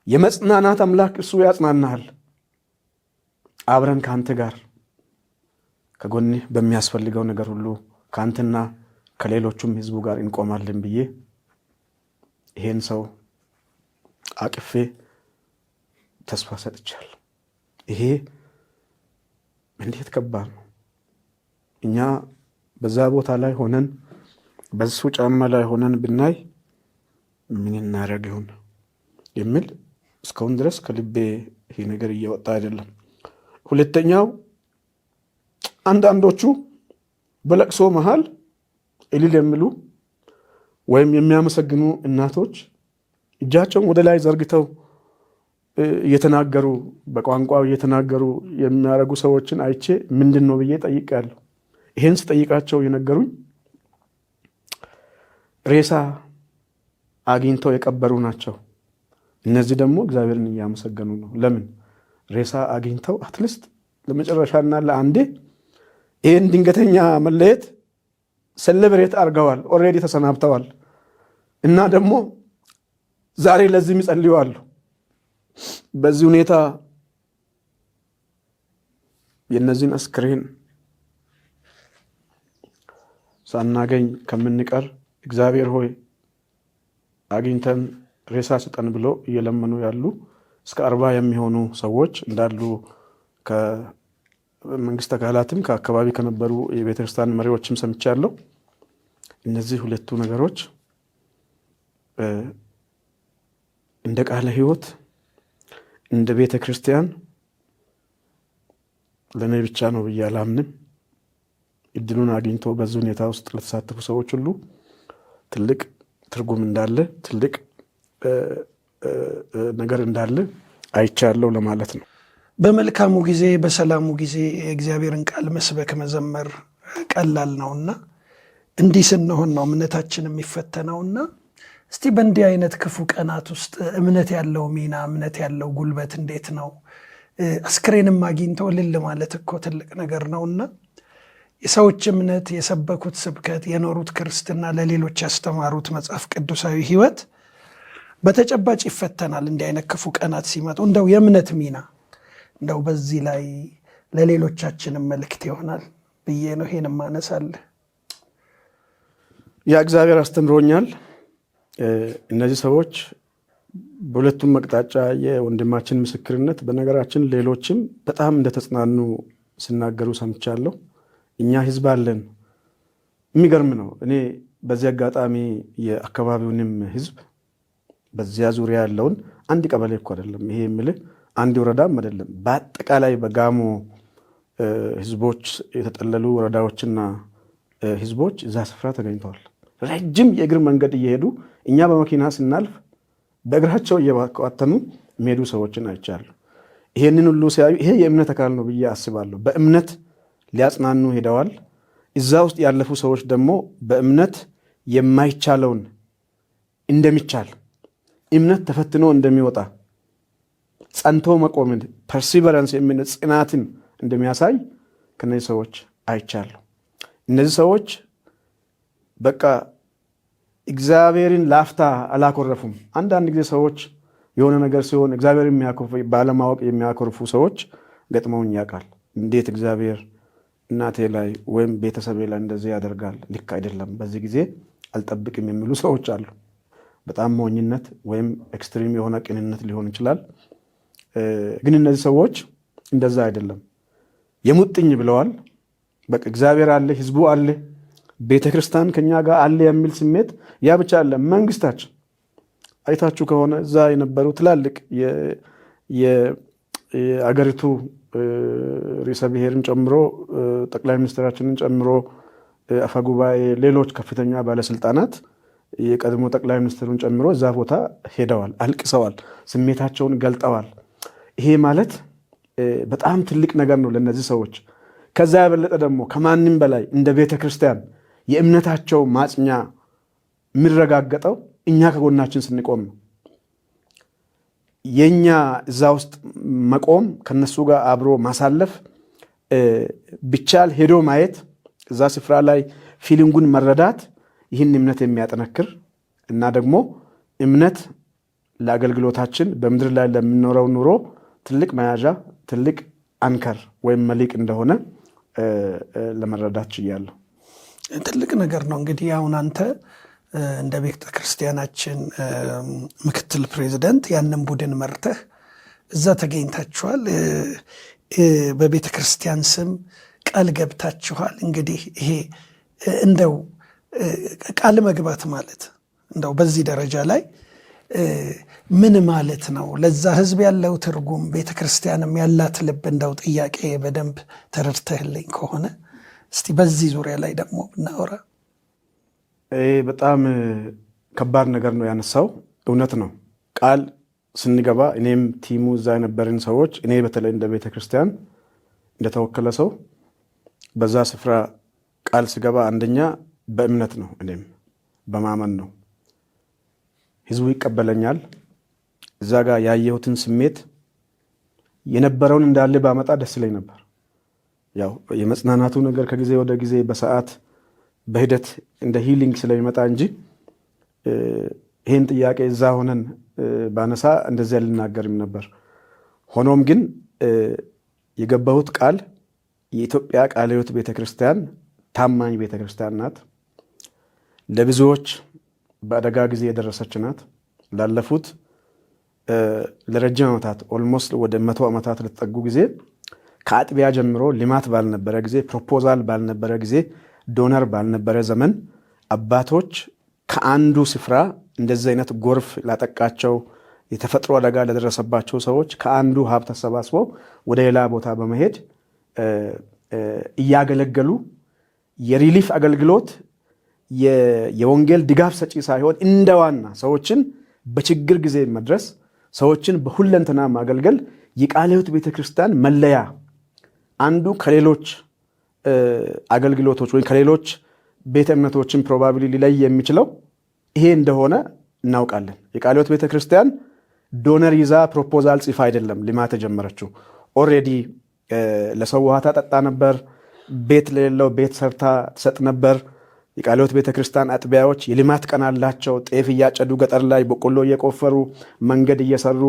የመጽናናት አምላክ እሱ ያጽናናሃል። አብረን ከአንተ ጋር ከጎንህ በሚያስፈልገው ነገር ሁሉ ከአንተና ከሌሎቹም ህዝቡ ጋር እንቆማለን ብዬ ይሄን ሰው አቅፌ ተስፋ ሰጥቻለሁ። ይሄ እንዴት ከባድ ነው! እኛ በዛ ቦታ ላይ ሆነን በሱ ጫማ ላይ ሆነን ብናይ ምን እናደርግ ይሆን የሚል እስካሁን ድረስ ከልቤ ይሄ ነገር እየወጣ አይደለም። ሁለተኛው አንዳንዶቹ በለቅሶ መሃል እልል የሚሉ ወይም የሚያመሰግኑ እናቶች እጃቸውን ወደ ላይ ዘርግተው እየተናገሩ በቋንቋው እየተናገሩ የሚያደርጉ ሰዎችን አይቼ ምንድን ነው ብዬ ጠይቄያለሁ። ይሄን ስጠይቃቸው የነገሩኝ ሬሳ አግኝተው የቀበሩ ናቸው። እነዚህ ደግሞ እግዚአብሔርን እያመሰገኑ ነው። ለምን? ሬሳ አግኝተው አትሊስት ለመጨረሻና ለአንዴ ይህን ድንገተኛ መለየት ሰለብሬት አድርገዋል። ኦልሬዲ ተሰናብተዋል እና ደግሞ ዛሬ ለዚህም ይጸልዩዋሉ። በዚህ ሁኔታ የነዚህን አስክሬን ሳናገኝ ከምንቀር እግዚአብሔር ሆይ አግኝተን ሬሳ ስጠን ብሎ እየለመኑ ያሉ እስከ 40 የሚሆኑ ሰዎች እንዳሉ ከመንግስት አካላትም ከአካባቢ ከነበሩ የቤተክርስቲያን መሪዎችም ሰምቻለሁ። እነዚህ ሁለቱ ነገሮች እንደ ቃለ ሕይወት እንደ ቤተ ክርስቲያን ለኔ ብቻ ነው ብዬ አላምንም። እድሉን አግኝቶ በዚህ ሁኔታ ውስጥ ለተሳተፉ ሰዎች ሁሉ ትልቅ ትርጉም እንዳለ ትልቅ ነገር እንዳለ አይቻለሁ ለማለት ነው። በመልካሙ ጊዜ በሰላሙ ጊዜ የእግዚአብሔርን ቃል መስበክ መዘመር ቀላል ነውና እንዲህ ስንሆን ነው እምነታችን የሚፈተነውና እስቲ በእንዲህ አይነት ክፉ ቀናት ውስጥ እምነት ያለው ሚና እምነት ያለው ጉልበት እንዴት ነው? አስክሬንም አግኝተው እልል ማለት እኮ ትልቅ ነገር ነውና የሰዎች እምነት የሰበኩት ስብከት የኖሩት ክርስትና ለሌሎች ያስተማሩት መጽሐፍ ቅዱሳዊ ሕይወት በተጨባጭ ይፈተናል። እንዲህ አይነት ክፉ ቀናት ሲመጡ እንደው የእምነት ሚና እንደው በዚህ ላይ ለሌሎቻችንም መልእክት ይሆናል ብዬ ነው ይሄን ማነሳለህ። ያ እግዚአብሔር አስተምሮኛል። እነዚህ ሰዎች በሁለቱም መቅጣጫ የወንድማችን ምስክርነት በነገራችን ሌሎችም በጣም እንደተጽናኑ ሲናገሩ ሰምቻለሁ። እኛ ህዝብ አለን። የሚገርም ነው። እኔ በዚህ አጋጣሚ የአካባቢውንም ህዝብ በዚያ ዙሪያ ያለውን አንድ ቀበሌ እኮ አይደለም ይሄ የምልህ አንድ ወረዳም አይደለም፣ በአጠቃላይ በጋሞ ህዝቦች የተጠለሉ ወረዳዎችና ህዝቦች እዛ ስፍራ ተገኝተዋል። ረጅም የእግር መንገድ እየሄዱ እኛ በመኪና ስናልፍ በእግራቸው እየባከዋተኑ የሚሄዱ ሰዎችን አይቻለሁ። ይሄንን ሁሉ ሲያዩ ይሄ የእምነት አካል ነው ብዬ አስባለሁ። በእምነት ሊያጽናኑ ሄደዋል። እዛ ውስጥ ያለፉ ሰዎች ደግሞ በእምነት የማይቻለውን እንደሚቻል እምነት ተፈትኖ እንደሚወጣ ጸንቶ መቆምን ፐርሲቨረንስ የሚል ጽናትን እንደሚያሳይ ከነዚህ ሰዎች አይቻለሁ። እነዚህ ሰዎች በቃ እግዚአብሔርን ላፍታ አላኮረፉም። አንዳንድ ጊዜ ሰዎች የሆነ ነገር ሲሆን እግዚአብሔር ባለማወቅ የሚያኮርፉ ሰዎች ገጥመውኝ ያውቃል። እንዴት እግዚአብሔር እናቴ ላይ ወይም ቤተሰቤ ላይ እንደዚህ ያደርጋል? ልክ አይደለም፣ በዚህ ጊዜ አልጠብቅም የሚሉ ሰዎች አሉ። በጣም ሞኝነት ወይም ኤክስትሪም የሆነ ቅንነት ሊሆን ይችላል። ግን እነዚህ ሰዎች እንደዛ አይደለም። የሙጥኝ ብለዋል። በቃ እግዚአብሔር አለ፣ ህዝቡ አለ፣ ቤተ ክርስቲያን ከኛ ጋር አለ የሚል ስሜት። ያ ብቻ አለ። መንግስታችን አይታችሁ ከሆነ እዛ የነበሩ ትላልቅ የአገሪቱ ርዕሰ ብሔርን ጨምሮ ጠቅላይ ሚኒስትራችንን ጨምሮ አፈጉባኤ፣ ሌሎች ከፍተኛ ባለስልጣናት የቀድሞ ጠቅላይ ሚኒስትሩን ጨምሮ እዛ ቦታ ሄደዋል፣ አልቅሰዋል፣ ስሜታቸውን ገልጠዋል። ይሄ ማለት በጣም ትልቅ ነገር ነው ለነዚህ ሰዎች። ከዛ ያበለጠ ደግሞ ከማንም በላይ እንደ ቤተ ክርስቲያን የእምነታቸው ማጽኛ የሚረጋገጠው እኛ ከጎናችን ስንቆም ነው። የኛ እዛ ውስጥ መቆም ከነሱ ጋር አብሮ ማሳለፍ ብቻል ሄዶ ማየት እዛ ስፍራ ላይ ፊሊንጉን መረዳት ይህን እምነት የሚያጠነክር እና ደግሞ እምነት ለአገልግሎታችን በምድር ላይ ለምንኖረው ኑሮ ትልቅ መያዣ ትልቅ አንከር ወይም መሊቅ እንደሆነ ለመረዳት ችያለሁ። ትልቅ ነገር ነው። እንግዲህ አሁን አንተ እንደ ቤተ ክርስቲያናችን ምክትል ፕሬዚደንት ያንን ቡድን መርተህ እዛ ተገኝታችኋል። በቤተ ክርስቲያን ስም ቃል ገብታችኋል። እንግዲህ ይሄ እንደው ቃል መግባት ማለት እንደው በዚህ ደረጃ ላይ ምን ማለት ነው? ለዛ ህዝብ ያለው ትርጉም ቤተ ክርስቲያንም ያላት ልብ እንደው ጥያቄ በደንብ ተረድተህልኝ ከሆነ እስቲ በዚህ ዙሪያ ላይ ደግሞ ብናወራ። በጣም ከባድ ነገር ነው ያነሳው። እውነት ነው። ቃል ስንገባ እኔም ቲሙ እዛ የነበርን ሰዎች እኔ በተለይ እንደ ቤተ ክርስቲያን እንደተወከለ ሰው በዛ ስፍራ ቃል ስገባ አንደኛ በእምነት ነው፣ እኔም በማመን ነው። ህዝቡ ይቀበለኛል። እዛ ጋር ያየሁትን ስሜት የነበረውን እንዳለ ባመጣ ደስ ይለኝ ነበር። ያው የመጽናናቱ ነገር ከጊዜ ወደ ጊዜ በሰዓት በሂደት እንደ ሂሊንግ ስለሚመጣ እንጂ ይህን ጥያቄ እዛ ሆነን ባነሳ እንደዚያ ልናገርም ነበር። ሆኖም ግን የገባሁት ቃል የኢትዮጵያ ቃለ ሕይወት ቤተክርስቲያን ታማኝ ቤተክርስቲያን ናት። ለብዙዎች በአደጋ ጊዜ የደረሰች ናት። ላለፉት ለረጅም ዓመታት ኦልሞስት ወደ 100 ዓመታት ለተጠጉ ጊዜ ከአጥቢያ ጀምሮ ልማት ባልነበረ ጊዜ፣ ፕሮፖዛል ባልነበረ ጊዜ፣ ዶነር ባልነበረ ዘመን አባቶች ከአንዱ ስፍራ እንደዚህ አይነት ጎርፍ ላጠቃቸው የተፈጥሮ አደጋ ለደረሰባቸው ሰዎች ከአንዱ ሀብት ተሰባስበው ወደ ሌላ ቦታ በመሄድ እያገለገሉ የሪሊፍ አገልግሎት የወንጌል ድጋፍ ሰጪ ሳይሆን እንደዋና ሰዎችን በችግር ጊዜ መድረስ፣ ሰዎችን በሁለንተና ማገልገል የቃለ ሕይወት ቤተክርስቲያን መለያ አንዱ ከሌሎች አገልግሎቶች ወይም ከሌሎች ቤተ እምነቶችን ፕሮባብሊ ሊለይ የሚችለው ይሄ እንደሆነ እናውቃለን። የቃለ ሕይወት ቤተክርስቲያን ዶነር ይዛ ፕሮፖዛል ጽፋ አይደለም ልማት የጀመረችው። ኦልሬዲ ለሰው ውሃ ታጠጣ ነበር። ቤት ለሌለው ቤት ሰርታ ትሰጥ ነበር። የቃለ ሕይወት ቤተክርስቲያን አጥቢያዎች የልማት ቀን አላቸው። ጤፍ እያጨዱ ገጠር ላይ በቆሎ እየቆፈሩ መንገድ እየሰሩ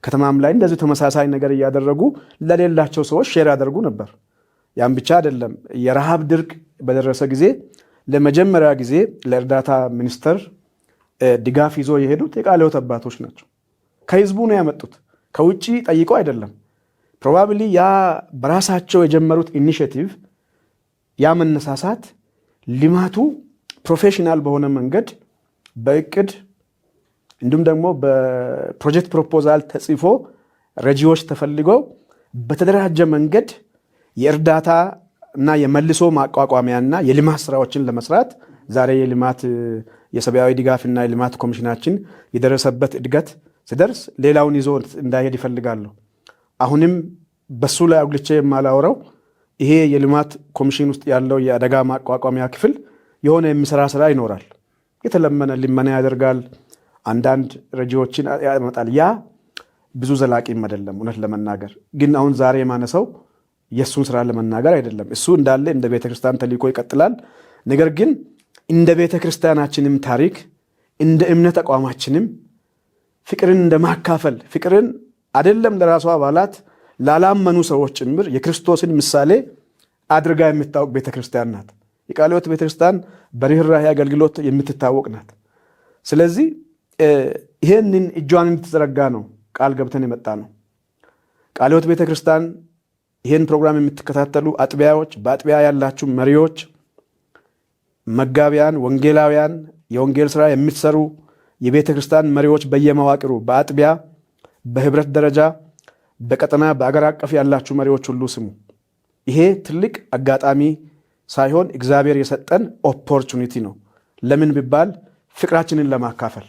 ከተማም ላይ እንደዚህ ተመሳሳይ ነገር እያደረጉ ለሌላቸው ሰዎች ሼር ያደርጉ ነበር። ያን ብቻ አይደለም። የረሃብ ድርቅ በደረሰ ጊዜ ለመጀመሪያ ጊዜ ለእርዳታ ሚኒስቴር ድጋፍ ይዞ የሄዱት የቃለ ሕይወት አባቶች ናቸው። ከህዝቡ ነው ያመጡት፣ ከውጭ ጠይቀው አይደለም። ፕሮባብሊ ያ በራሳቸው የጀመሩት ኢኒሼቲቭ ያ መነሳሳት ልማቱ ፕሮፌሽናል በሆነ መንገድ በእቅድ እንዲሁም ደግሞ በፕሮጀክት ፕሮፖዛል ተጽፎ ረጂዎች ተፈልገው በተደራጀ መንገድ የእርዳታ እና የመልሶ ማቋቋሚያና የልማት ስራዎችን ለመስራት ዛሬ የልማት የሰብአዊ ድጋፍና የልማት ኮሚሽናችን የደረሰበት እድገት ሲደርስ ሌላውን ይዞ እንዳይሄድ ይፈልጋሉ። አሁንም በሱ ላይ አጉልቼ የማላወራው ይሄ የልማት ኮሚሽን ውስጥ ያለው የአደጋ ማቋቋሚያ ክፍል የሆነ የሚሰራ ስራ ይኖራል። የተለመነ ልመና ያደርጋል፣ አንዳንድ ረጂዎችን ያመጣል። ያ ብዙ ዘላቂም አይደለም። እውነት ለመናገር ግን አሁን ዛሬ የማነሰው የእሱን ስራ ለመናገር አይደለም። እሱ እንዳለ እንደ ቤተክርስቲያን ተልእኮ ይቀጥላል። ነገር ግን እንደ ቤተክርስቲያናችንም ታሪክ እንደ እምነት ተቋማችንም ፍቅርን እንደማካፈል ፍቅርን አይደለም ለራሷ አባላት ላላመኑ ሰዎች ጭምር የክርስቶስን ምሳሌ አድርጋ የምታወቅ ቤተክርስቲያን ናት። የቃለ ሕይወት ቤተክርስቲያን በርህራሄ አገልግሎት የምትታወቅ ናት። ስለዚህ ይሄንን እጇን እንድትዘረጋ ነው ቃል ገብተን የመጣ ነው። ቃለ ሕይወት ቤተክርስቲያን ይሄን ፕሮግራም የምትከታተሉ አጥቢያዎች፣ በአጥቢያ ያላችሁ መሪዎች፣ መጋቢያን፣ ወንጌላውያን፣ የወንጌል ስራ የምትሰሩ የቤተክርስቲያን መሪዎች በየመዋቅሩ በአጥቢያ በህብረት ደረጃ በቀጠና በአገር አቀፍ ያላችሁ መሪዎች ሁሉ ስሙ። ይሄ ትልቅ አጋጣሚ ሳይሆን እግዚአብሔር የሰጠን ኦፖርቹኒቲ ነው። ለምን ቢባል ፍቅራችንን ለማካፈል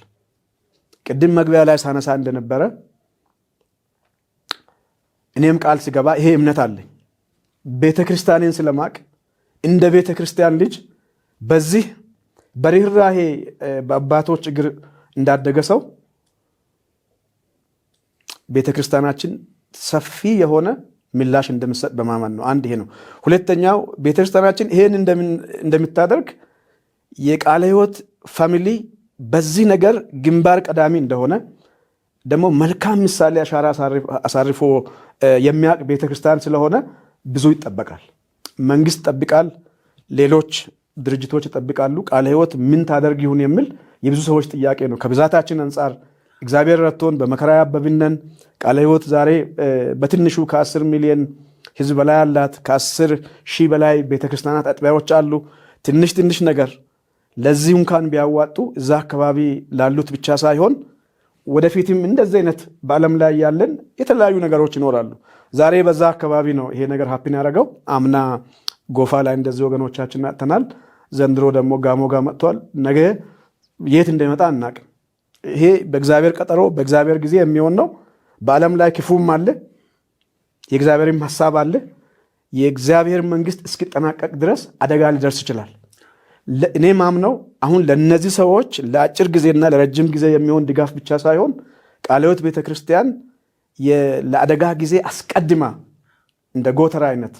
ቅድም መግቢያ ላይ ሳነሳ እንደነበረ እኔም ቃል ሲገባ ይሄ እምነት አለኝ። ቤተክርስቲያንን ስለማቅ እንደ ቤተክርስቲያን ልጅ በዚህ በርህራሄ በአባቶች እግር እንዳደገ ሰው ቤተክርስቲያናችን ሰፊ የሆነ ምላሽ እንደምሰጥ በማመን ነው። አንድ ይሄ ነው። ሁለተኛው ቤተክርስቲያናችን ይሄን እንደምታደርግ የቃለ ሕይወት ፋሚሊ በዚህ ነገር ግንባር ቀዳሚ እንደሆነ ደግሞ መልካም ምሳሌ አሻራ አሳርፎ የሚያውቅ ቤተክርስቲያን ስለሆነ ብዙ ይጠበቃል። መንግስት ይጠብቃል፣ ሌሎች ድርጅቶች ይጠብቃሉ። ቃለ ሕይወት ምን ታደርግ ይሁን የሚል የብዙ ሰዎች ጥያቄ ነው። ከብዛታችን አንጻር እግዚአብሔር ረድቶን በመከራ ያበብነን ቃለ ሕይወት ዛሬ በትንሹ ከ10 ሚሊዮን ህዝብ በላይ አላት። ከ10 ሺህ በላይ ቤተክርስቲያናት አጥቢያዎች አሉ። ትንሽ ነገር ለዚህ እንኳን ቢያዋጡ እዛ አካባቢ ላሉት ብቻ ሳይሆን ወደፊትም እንደዚህ አይነት በዓለም ላይ ያለን የተለያዩ ነገሮች ይኖራሉ። ዛሬ በዛ አካባቢ ነው ይሄ ነገር ሀፕን ያደረገው። አምና ጎፋ ላይ እንደዚህ ወገኖቻችን አጥተናል። ዘንድሮ ደግሞ ጋሞ ጋር መጥቷል። ነገ የት እንደሚመጣ አናቅም። ይሄ በእግዚአብሔር ቀጠሮ በእግዚአብሔር ጊዜ የሚሆን ነው። በዓለም ላይ ክፉም አለ፣ የእግዚአብሔርም ሐሳብ አለ። የእግዚአብሔር መንግስት እስኪጠናቀቅ ድረስ አደጋ ሊደርስ ይችላል። እኔ ማምነው አሁን ለነዚህ ሰዎች ለአጭር ጊዜና ለረጅም ጊዜ የሚሆን ድጋፍ ብቻ ሳይሆን ቃለ ሕይወት ቤተክርስቲያን ለአደጋ ጊዜ አስቀድማ እንደ ጎተራ አይነት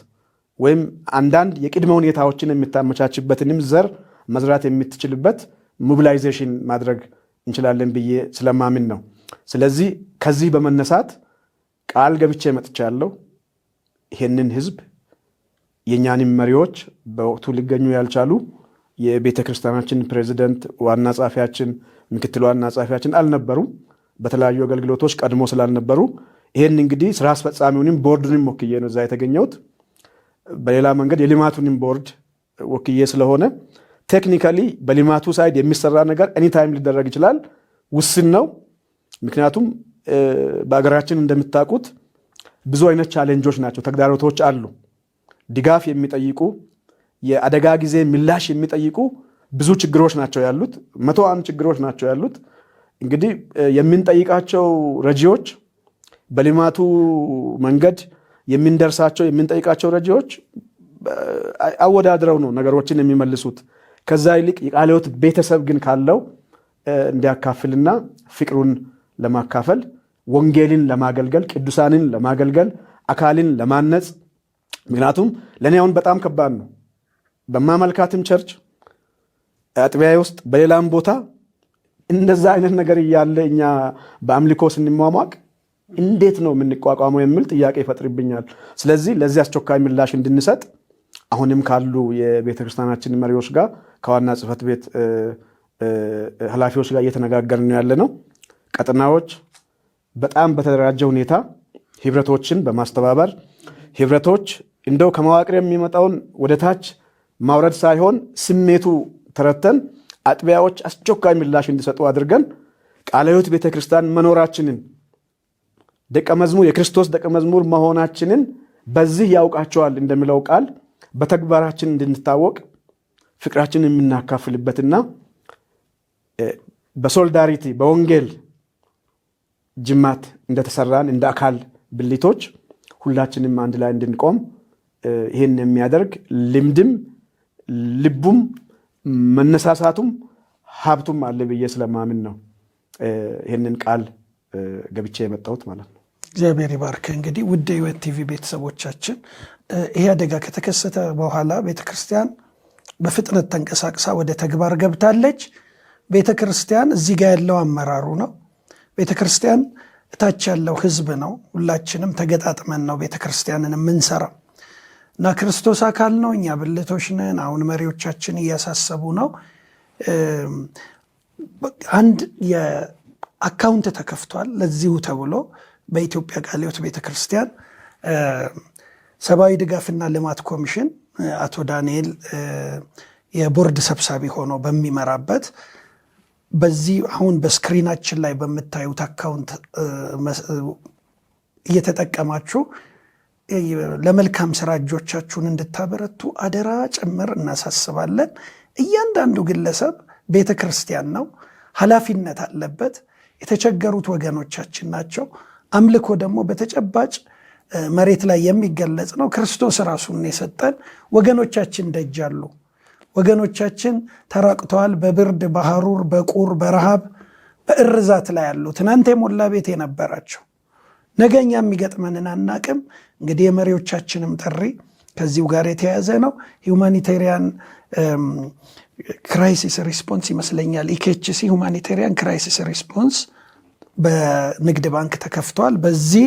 ወይም አንዳንድ የቅድመ ሁኔታዎችን የምታመቻችበትንም ዘር መዝራት የምትችልበት ሞቢላይዜሽን ማድረግ እንችላለን ብዬ ስለማምን ነው። ስለዚህ ከዚህ በመነሳት ቃል ገብቼ መጥቻለሁ። ይሄንን ህዝብ የኛንም መሪዎች በወቅቱ ሊገኙ ያልቻሉ የቤተ ክርስቲያናችን ፕሬዚደንት፣ ዋና ጻፊያችን፣ ምክትል ዋና ጻፊያችን አልነበሩም። በተለያዩ አገልግሎቶች ቀድሞ ስላልነበሩ ይሄን እንግዲህ ስራ አስፈጻሚውንም ቦርድንም ወክዬ ነው እዛ የተገኘሁት። በሌላ መንገድ የልማቱንም ቦርድ ወክዬ ስለሆነ ቴክኒካሊ በልማቱ ሳይድ የሚሰራ ነገር ኤኒታይም ሊደረግ ይችላል። ውስን ነው። ምክንያቱም በአገራችን እንደምታውቁት ብዙ አይነት ቻሌንጆች ናቸው፣ ተግዳሮቶች አሉ። ድጋፍ የሚጠይቁ የአደጋ ጊዜ ምላሽ የሚጠይቁ ብዙ ችግሮች ናቸው ያሉት። 101 ችግሮች ናቸው ያሉት። እንግዲህ የምንጠይቃቸው ረጂዎች በልማቱ መንገድ የምንደርሳቸው የምንጠይቃቸው ረጂዎች አወዳድረው ነው ነገሮችን የሚመልሱት። ከዛ ይልቅ የቃለ ሕይወት ቤተሰብ ግን ካለው እንዲያካፍልና ፍቅሩን ለማካፈል ወንጌልን ለማገልገል ቅዱሳንን ለማገልገል አካልን ለማነጽ። ምክንያቱም ለእኔ አሁን በጣም ከባድ ነው በማመልካትም ቸርች አጥቢያ ውስጥ በሌላም ቦታ እንደዛ አይነት ነገር እያለ እኛ በአምልኮ ስንሟሟቅ እንዴት ነው የምንቋቋመው የሚል ጥያቄ ይፈጥርብኛል። ስለዚህ ለዚህ አስቸኳይ ምላሽ እንድንሰጥ አሁንም ካሉ የቤተ ክርስቲያናችን መሪዎች ጋር ከዋና ጽሕፈት ቤት ኃላፊዎች ጋር እየተነጋገርን ያለ ነው። ቀጠናዎች በጣም በተደራጀ ሁኔታ ህብረቶችን በማስተባበር ህብረቶች እንደው ከመዋቅር የሚመጣውን ወደ ታች ማውረድ ሳይሆን ስሜቱ ተረተን አጥቢያዎች አስቸኳይ ምላሽ እንዲሰጡ አድርገን ቃለ ሕይወት ቤተክርስቲያን መኖራችንን የክርስቶስ ደቀ መዝሙር መሆናችንን በዚህ ያውቃቸዋል እንደሚለው ቃል በተግባራችን እንድንታወቅ ፍቅራችንን የምናካፍልበትና በሶሊዳሪቲ በወንጌል ጅማት እንደተሰራን እንደ አካል ብልቶች ሁላችንም አንድ ላይ እንድንቆም ይሄን የሚያደርግ ልምድም ልቡም መነሳሳቱም ሀብቱም አለ ብዬ ስለማምን ነው ይሄንን ቃል ገብቼ የመጣሁት ማለት ነው። እግዚአብሔር ይባርክ። እንግዲህ ውድ ሕይወት ቲቪ ቤተሰቦቻችን ይሄ አደጋ ከተከሰተ በኋላ ቤተክርስቲያን በፍጥነት ተንቀሳቅሳ ወደ ተግባር ገብታለች። ቤተክርስቲያን እዚህ ጋር ያለው አመራሩ ነው። ቤተክርስቲያን እታች ያለው ህዝብ ነው። ሁላችንም ተገጣጥመን ነው ቤተክርስቲያንን የምንሰራው እና ክርስቶስ አካል ነው፣ እኛ ብልቶች ነን። አሁን መሪዎቻችን እያሳሰቡ ነው። አንድ የአካውንት ተከፍቷል ለዚሁ ተብሎ በኢትዮጵያ ቃለ ሕይወት ቤተክርስቲያን ሰብአዊ ድጋፍና ልማት ኮሚሽን አቶ ዳንኤል የቦርድ ሰብሳቢ ሆኖ በሚመራበት በዚህ አሁን በስክሪናችን ላይ በምታዩት አካውንት እየተጠቀማችሁ ለመልካም ስራ እጆቻችሁን እንድታበረቱ አደራ ጭምር እናሳስባለን። እያንዳንዱ ግለሰብ ቤተ ክርስቲያን ነው፣ ኃላፊነት አለበት። የተቸገሩት ወገኖቻችን ናቸው። አምልኮ ደግሞ በተጨባጭ መሬት ላይ የሚገለጽ ነው። ክርስቶስ ራሱን የሰጠን ወገኖቻችን ደጃሉ። ወገኖቻችን ተራቅተዋል። በብርድ በሐሩር በቁር በረሃብ በእርዛት ላይ ያሉ ትናንት የሞላ ቤት የነበራቸው ነገኛ የሚገጥመንን አናቅም። እንግዲህ የመሪዎቻችንም ጥሪ ከዚሁ ጋር የተያያዘ ነው። ሁማኒቴሪያን ክራይሲስ ሪስፖንስ ይመስለኛል ኢኬችሲ ሁማኒቴሪያን ክራይሲስ ሪስፖንስ በንግድ ባንክ ተከፍቷል። በዚህ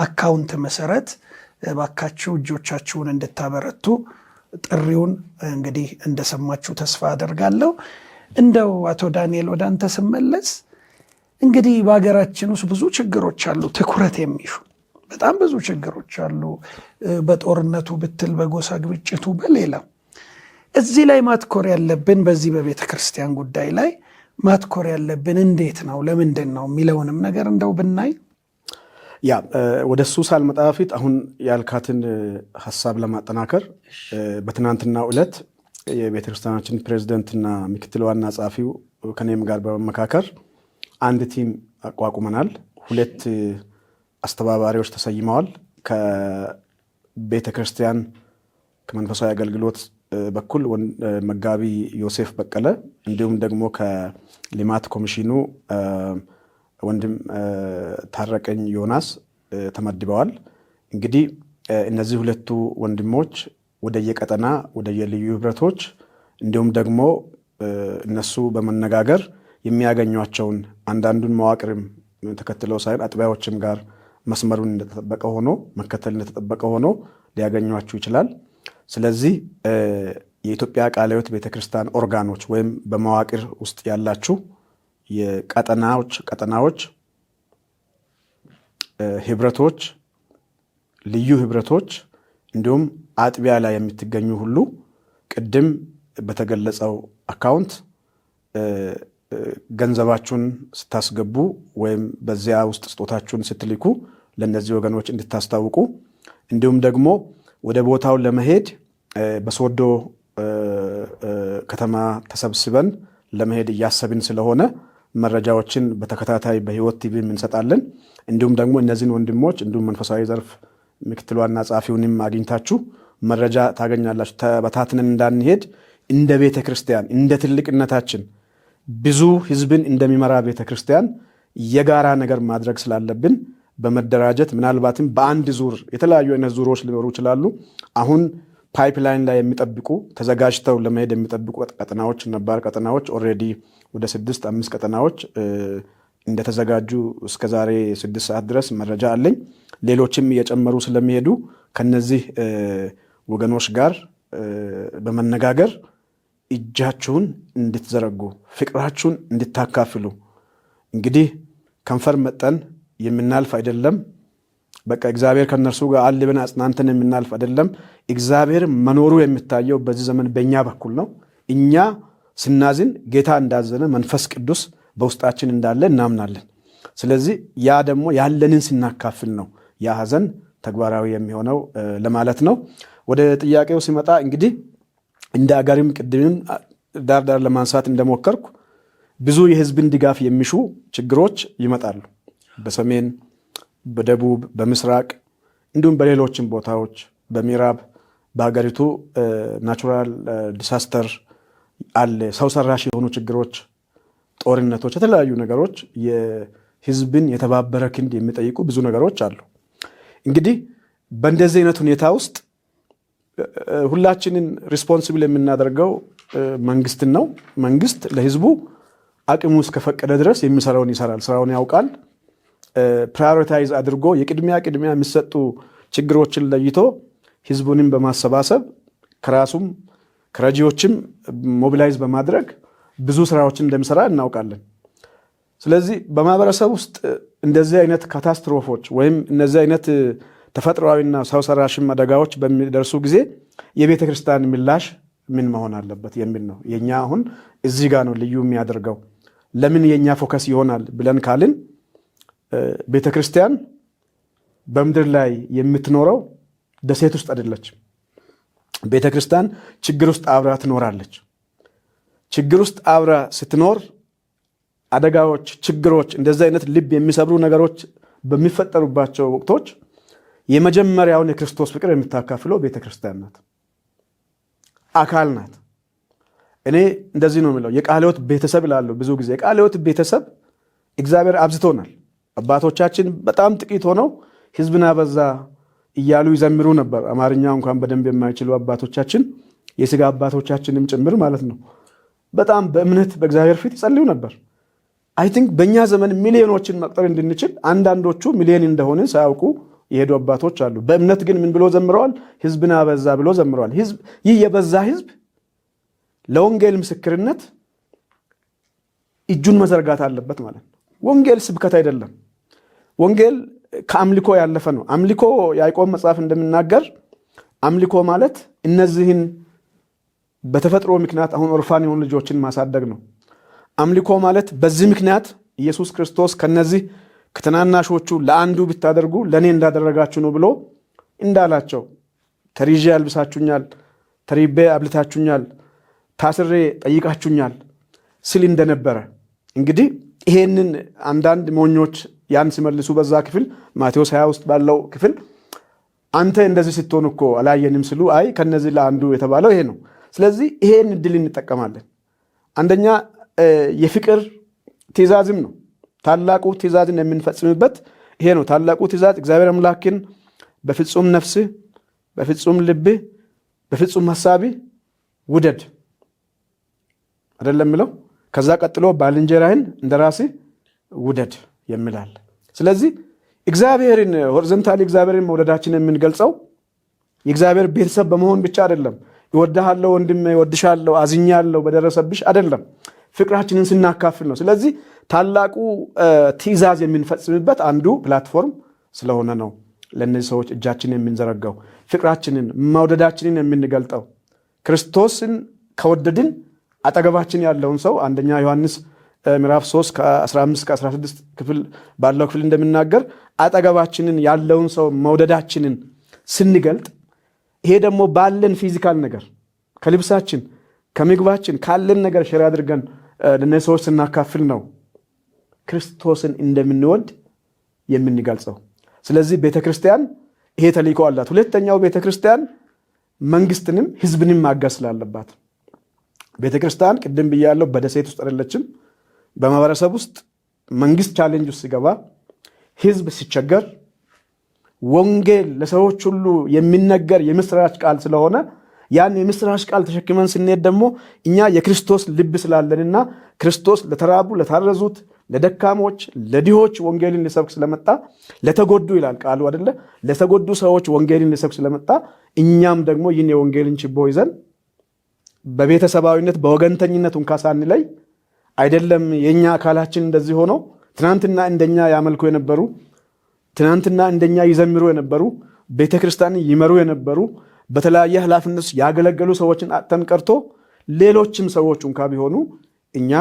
አካውንት መሰረት ባካችሁ እጆቻችሁን እንድታበረቱ ጥሪውን እንግዲህ እንደሰማችሁ ተስፋ አደርጋለሁ። እንደው አቶ ዳንኤል ወደ አንተ ስመለስ እንግዲህ በሀገራችን ውስጥ ብዙ ችግሮች አሉ፣ ትኩረት የሚሹ በጣም ብዙ ችግሮች አሉ። በጦርነቱ ብትል፣ በጎሳ ግጭቱ፣ በሌላው እዚህ ላይ ማትኮር ያለብን በዚህ በቤተ ክርስቲያን ጉዳይ ላይ ማትኮር ያለብን እንዴት ነው ለምንድን ነው የሚለውንም ነገር እንደው ብናይ። ወደ እሱ ሳልመጣ በፊት አሁን ያልካትን ሀሳብ ለማጠናከር በትናንትናው ዕለት የቤተክርስቲያናችን ፕሬዚደንትና ምክትል ዋና ጸሐፊው ከኔም ጋር በመመካከር አንድ ቲም አቋቁመናል። 2 አስተባባሪዎች ተሰይመዋል። ከቤተክርስቲያን ከመንፈሳዊ አገልግሎት በኩል መጋቢ ዮሴፍ በቀለ እንዲሁም ደግሞ ከልማት ኮሚሽኑ ወንድም ታረቀኝ ዮናስ ተመድበዋል። እንግዲህ እነዚህ 2 ወንድሞች ወደየቀጠና ወደየልዩ ህብረቶች እንዲሁም ደግሞ እነሱ በመነጋገር የሚያገኟቸውን አንዳንዱን መዋቅርም ተከትለው ሳይሆን አጥቢያዎችም ጋር መስመሩን እንደተጠበቀ ሆኖ መከተል እንደተጠበቀ ሆኖ ሊያገኟችሁ ይችላል። ስለዚህ የኢትዮጵያ ቃለ ሕይወት ቤተክርስቲያን ኦርጋኖች ወይም በመዋቅር ውስጥ ያላችሁ ቀጠናዎች፣ ህብረቶች፣ ልዩ ህብረቶች እንዲሁም አጥቢያ ላይ የምትገኙ ሁሉ ቅድም በተገለጸው አካውንት ገንዘባችሁን ስታስገቡ ወይም በዚያ ውስጥ ስጦታችሁን ስትልኩ ለእነዚህ ወገኖች እንድታስታውቁ እንዲሁም ደግሞ ወደ ቦታው ለመሄድ በሶዶ ከተማ ተሰብስበን ለመሄድ እያሰብን ስለሆነ መረጃዎችን በተከታታይ በሕይወት ቲቪ እንሰጣለን። እንዲሁም ደግሞ እነዚህን ወንድሞች እንዲሁም መንፈሳዊ ዘርፍ ምክትል ዋና ጸሐፊውንም አግኝታችሁ መረጃ ታገኛላችሁ። ተበታትነን እንዳንሄድ እንደ ቤተ ክርስቲያን እንደ ትልቅነታችን ብዙ ህዝብን እንደሚመራ ቤተ ክርስቲያን የጋራ ነገር ማድረግ ስላለብን በመደራጀት ምናልባትም በአንድ ዙር የተለያዩ አይነት ዙሮች ሊኖሩ ይችላሉ። አሁን ፓይፕላይን ላይ የሚጠብቁ ተዘጋጅተው ለመሄድ የሚጠብቁ ቀጠናዎች ነባር ቀጠናዎች ኦልሬዲ ወደ 6-5 ቀጠናዎች እንደተዘጋጁ እስከ ዛሬ 6 ሰዓት ድረስ መረጃ አለኝ። ሌሎችም እየጨመሩ ስለሚሄዱ ከነዚህ ወገኖች ጋር በመነጋገር እጃችሁን እንድትዘረጉ ፍቅራችሁን እንድታካፍሉ እንግዲህ ከንፈር መጠን የምናልፍ አይደለም። በቃ እግዚአብሔር ከነርሱ ጋር አለ ብለን አጽናንተን የምናልፍ አይደለም። እግዚአብሔር መኖሩ የሚታየው በዚህ ዘመን በእኛ በኩል ነው። እኛ ስናዝን ጌታ እንዳዘነ መንፈስ ቅዱስ በውስጣችን እንዳለ እናምናለን። ስለዚህ ያ ደግሞ ያለንን ስናካፍል ነው ያ ሐዘን ተግባራዊ የሚሆነው ለማለት ነው። ወደ ጥያቄው ሲመጣ እንግዲህ እንደ አገርም ቅድምም ዳር ለማንሳት እንደሞከርኩ ብዙ የህዝብን ድጋፍ የሚሹ ችግሮች ይመጣሉ። በሰሜን፣ በደቡብ፣ በምስራቅ እንዲሁም በሌሎችም ቦታዎች በምዕራብ በሀገሪቱ ናቹራል ዲሳስተር አለ። ሰው ሰራሽ የሆኑ ችግሮች፣ ጦርነቶች፣ የተለያዩ ነገሮች የህዝብን የተባበረ ክንድ የሚጠይቁ ብዙ ነገሮች አሉ። እንግዲህ በእንደዚህ አይነት ሁኔታ ውስጥ ሁላችንን ሪስፖንሲብል የምናደርገው መንግስትን ነው። መንግስት ለህዝቡ አቅሙ እስከፈቀደ ድረስ የሚሰራውን ይሰራል፣ ስራውን ያውቃል። ፕራዮሪታይዝ አድርጎ ቅድሚያ የሚሰጡ ችግሮችን ለይቶ ህዝቡንም በማሰባሰብ ከራሱም ከረጂዎችም ሞቢላይዝ በማድረግ ብዙ ስራዎችን እንደሚሰራ እናውቃለን። ስለዚህ በማህበረሰብ ውስጥ እንደዚህ አይነት ካታስትሮፎች ወይም እነዚህ አይነት ተፈጥሯዊና ሰው ሰራሽም አደጋዎች በሚደርሱ ጊዜ የቤተ ክርስቲያን ምላሽ ምን መሆን አለበት የሚል ነው። የኛ አሁን እዚህ ጋር ነው ልዩ የሚያደርገው። ለምን የኛ ፎከስ ይሆናል ብለን ካልን ቤተ ክርስቲያን በምድር ላይ የምትኖረው ደሴት ውስጥ አይደለችም። ቤተ ክርስቲያን ችግር ውስጥ አብራ ትኖራለች። ችግር ውስጥ አብራ ስትኖር አደጋዎች፣ ችግሮች፣ እንደዚህ አይነት ልብ የሚሰብሩ ነገሮች በሚፈጠሩባቸው ወቅቶች የመጀመሪያውን የክርስቶስ ፍቅር የምታካፍለው ቤተ ክርስቲያን ናት፣ አካል ናት። እኔ እንደዚህ ነው የሚለው የቃለ ሕይወት ቤተሰብ እላለሁ ብዙ ጊዜ። የቃለ ሕይወት ቤተሰብ እግዚአብሔር አብዝቶናል። አባቶቻችን በጣም ጥቂት ሆነው ህዝብን አበዛ እያሉ ይዘምሩ ነበር። አማርኛ እንኳን በደንብ የማይችሉ አባቶቻችን፣ የስጋ አባቶቻችንም ጭምር ማለት ነው። በጣም በእምነት በእግዚአብሔር ፊት ይጸልዩ ነበር። አይ ቲንክ በእኛ ዘመን ሚሊዮኖችን መቅጠር እንድንችል አንዳንዶቹ ሚሊዮን እንደሆነ ሳያውቁ የሄዱ አባቶች አሉ። በእምነት ግን ምን ብሎ ዘምረዋል? ህዝብን አበዛ ብሎ ዘምረዋል። ይህ የበዛ ህዝብ ለወንጌል ምስክርነት እጁን መዘርጋት አለበት ማለት ነው። ወንጌል ስብከት አይደለም። ወንጌል ከአምልኮ ያለፈ ነው። አምልኮ ያዕቆብ መጽሐፍ እንደምናገር አምልኮ ማለት እነዚህን በተፈጥሮ ምክንያት አሁን ኦርፋን የሆኑ ልጆችን ማሳደግ ነው። አምልኮ ማለት በዚህ ምክንያት ኢየሱስ ክርስቶስ ከነዚህ ከተናናሾቹ ለአንዱ ብታደርጉ ለእኔ እንዳደረጋችሁ ነው ብሎ እንዳላቸው ተሪዤ አልብሳችሁኛል፣ ተሪቤ አብልታችሁኛል፣ ታስሬ ጠይቃችሁኛል ስል እንደነበረ እንግዲህ ይሄንን አንዳንድ ሞኞች ያን ሲመልሱ በዛ ክፍል ማቴዎስ 20 ውስጥ ባለው ክፍል አንተ እንደዚህ ስትሆን እኮ አላየንም ስሉ አይ ከነዚህ ለአንዱ የተባለው ይሄ ነው። ስለዚህ ይሄን እድል እንጠቀማለን። አንደኛ የፍቅር ትእዛዝም ነው። ታላቁ ትእዛዝን የምንፈጽምበት ይሄ ነው። ታላቁ ትእዛዝ እግዚአብሔር አምላክን በፍጹም ነፍስህ፣ በፍጹም ልብህ፣ በፍጹም ሐሳብህ ውደድ አይደለም የሚለው። ከዛ ቀጥሎ ባልንጀራህን እንደራስህ ውደድ የሚላል። ስለዚህ እግዚአብሔርን ሆሪዞንታሊ እግዚአብሔርን መውደዳችን የምንገልጸው የእግዚአብሔር ቤተሰብ በመሆን ብቻ አይደለም። ይወድሃለሁ ወንድሜ፣ ይወድሻለሁ፣ አዝኛለሁ በደረሰብሽ አይደለም። ፍቅራችንን ስናካፍል ነው። ስለዚህ ታላቁ ትእዛዝ የምንፈጽምበት አንዱ ፕላትፎርም ስለሆነ ነው ለእነዚህ ሰዎች እጃችንን የምንዘረጋው፣ ፍቅራችንን መውደዳችንን የምንገልጠው። ክርስቶስን ከወደድን አጠገባችን ያለውን ሰው አንደኛ ዮሐንስ ምዕራፍ 3 ከ15-16 ክፍል ባለው ክፍል እንደምናገር አጠገባችንን ያለውን ሰው መውደዳችንን ስንገልጥ ይሄ ደግሞ ባለን ፊዚካል ነገር ከልብሳችን ከምግባችን ካለን ነገር ሼር አድርገን ለነዚህ ሰዎች ስናካፍል ነው ክርስቶስን እንደምንወድ የምንገልጸው። ስለዚህ ቤተክርስቲያን ይሄ ተልእኮ አላት። ሁለተኛው ቤተክርስቲያን መንግስትንም ህዝብንም ማገዝ ስላለባት ቤተክርስቲያን ቅድም ብያለሁ በደሴት ውስጥ አይደለችም። በማህበረሰብ ውስጥ መንግስት ቻሌንጅ ውስጥ ሲገባ ህዝብ ሲቸገር ወንጌል ለሰዎች ሁሉ የሚነገር የምስራች ቃል ስለሆነ ያን የምስራች ቃል ተሸክመን ስንሄድ ደግሞ እኛ የክርስቶስ ልብ ስላለንና ክርስቶስ ለተራቡ ለታረዙት ለደካሞች ለድሆች ወንጌልን ሊሰብክ ስለመጣ ለተጎዱ ይላል ቃሉ አይደለ ለተጎዱ ሰዎች ወንጌልን ሊሰብክ ስለመጣ እኛም ደግሞ ይህን የወንጌልን ችቦ ይዘን በቤተሰባዊነት በወገንተኝነት እንኳን ሳንለይ አይደለም የኛ አካላችን እንደዚህ ሆኖ ትናንትና እንደኛ ያመልኩ የነበሩ ትናንትና እንደኛ ይዘምሩ የነበሩ ቤተክርስቲያንን ይመሩ የነበሩ በተለያየ ኃላፊነት ያገለገሉ ሰዎችን አጥተን ቀርቶ ሌሎችም ሰዎች እንኳን ቢሆኑ እኛ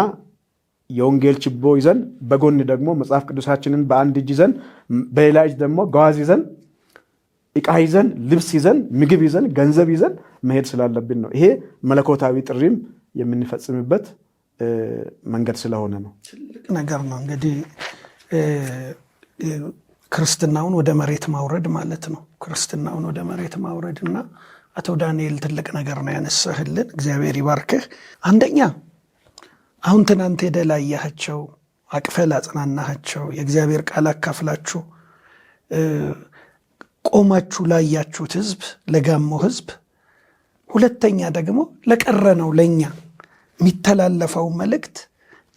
የወንጌል ችቦ ይዘን በጎን ደግሞ መጽሐፍ ቅዱሳችንን በአንድ እጅ ይዘን በሌላ እጅ ደግሞ ጓዝ ይዘን ዕቃ ይዘን ልብስ ይዘን ምግብ ይዘን ገንዘብ ይዘን መሄድ ስላለብን ነው። ይሄ መለኮታዊ ጥሪም የምንፈጽምበት መንገድ ስለሆነ ነው። ትልቅ ነገር ነው። እንግዲህ ክርስትናውን ወደ መሬት ማውረድ ማለት ነው። ክርስትናውን ወደ መሬት ማውረድና አቶ ዳንኤል ትልቅ ነገር ነው ያነሳህልን። እግዚአብሔር ይባርክህ። አንደኛ አሁን ትናንት ሄደህ ላያቸው አቅፈህ ላጽናናቸው የእግዚአብሔር ቃል አካፍላችሁ ቆማችሁ ላያችሁት ህዝብ ለጋሞ ህዝብ፣ ሁለተኛ ደግሞ ለቀረነው ለኛ የሚተላለፈው መልእክት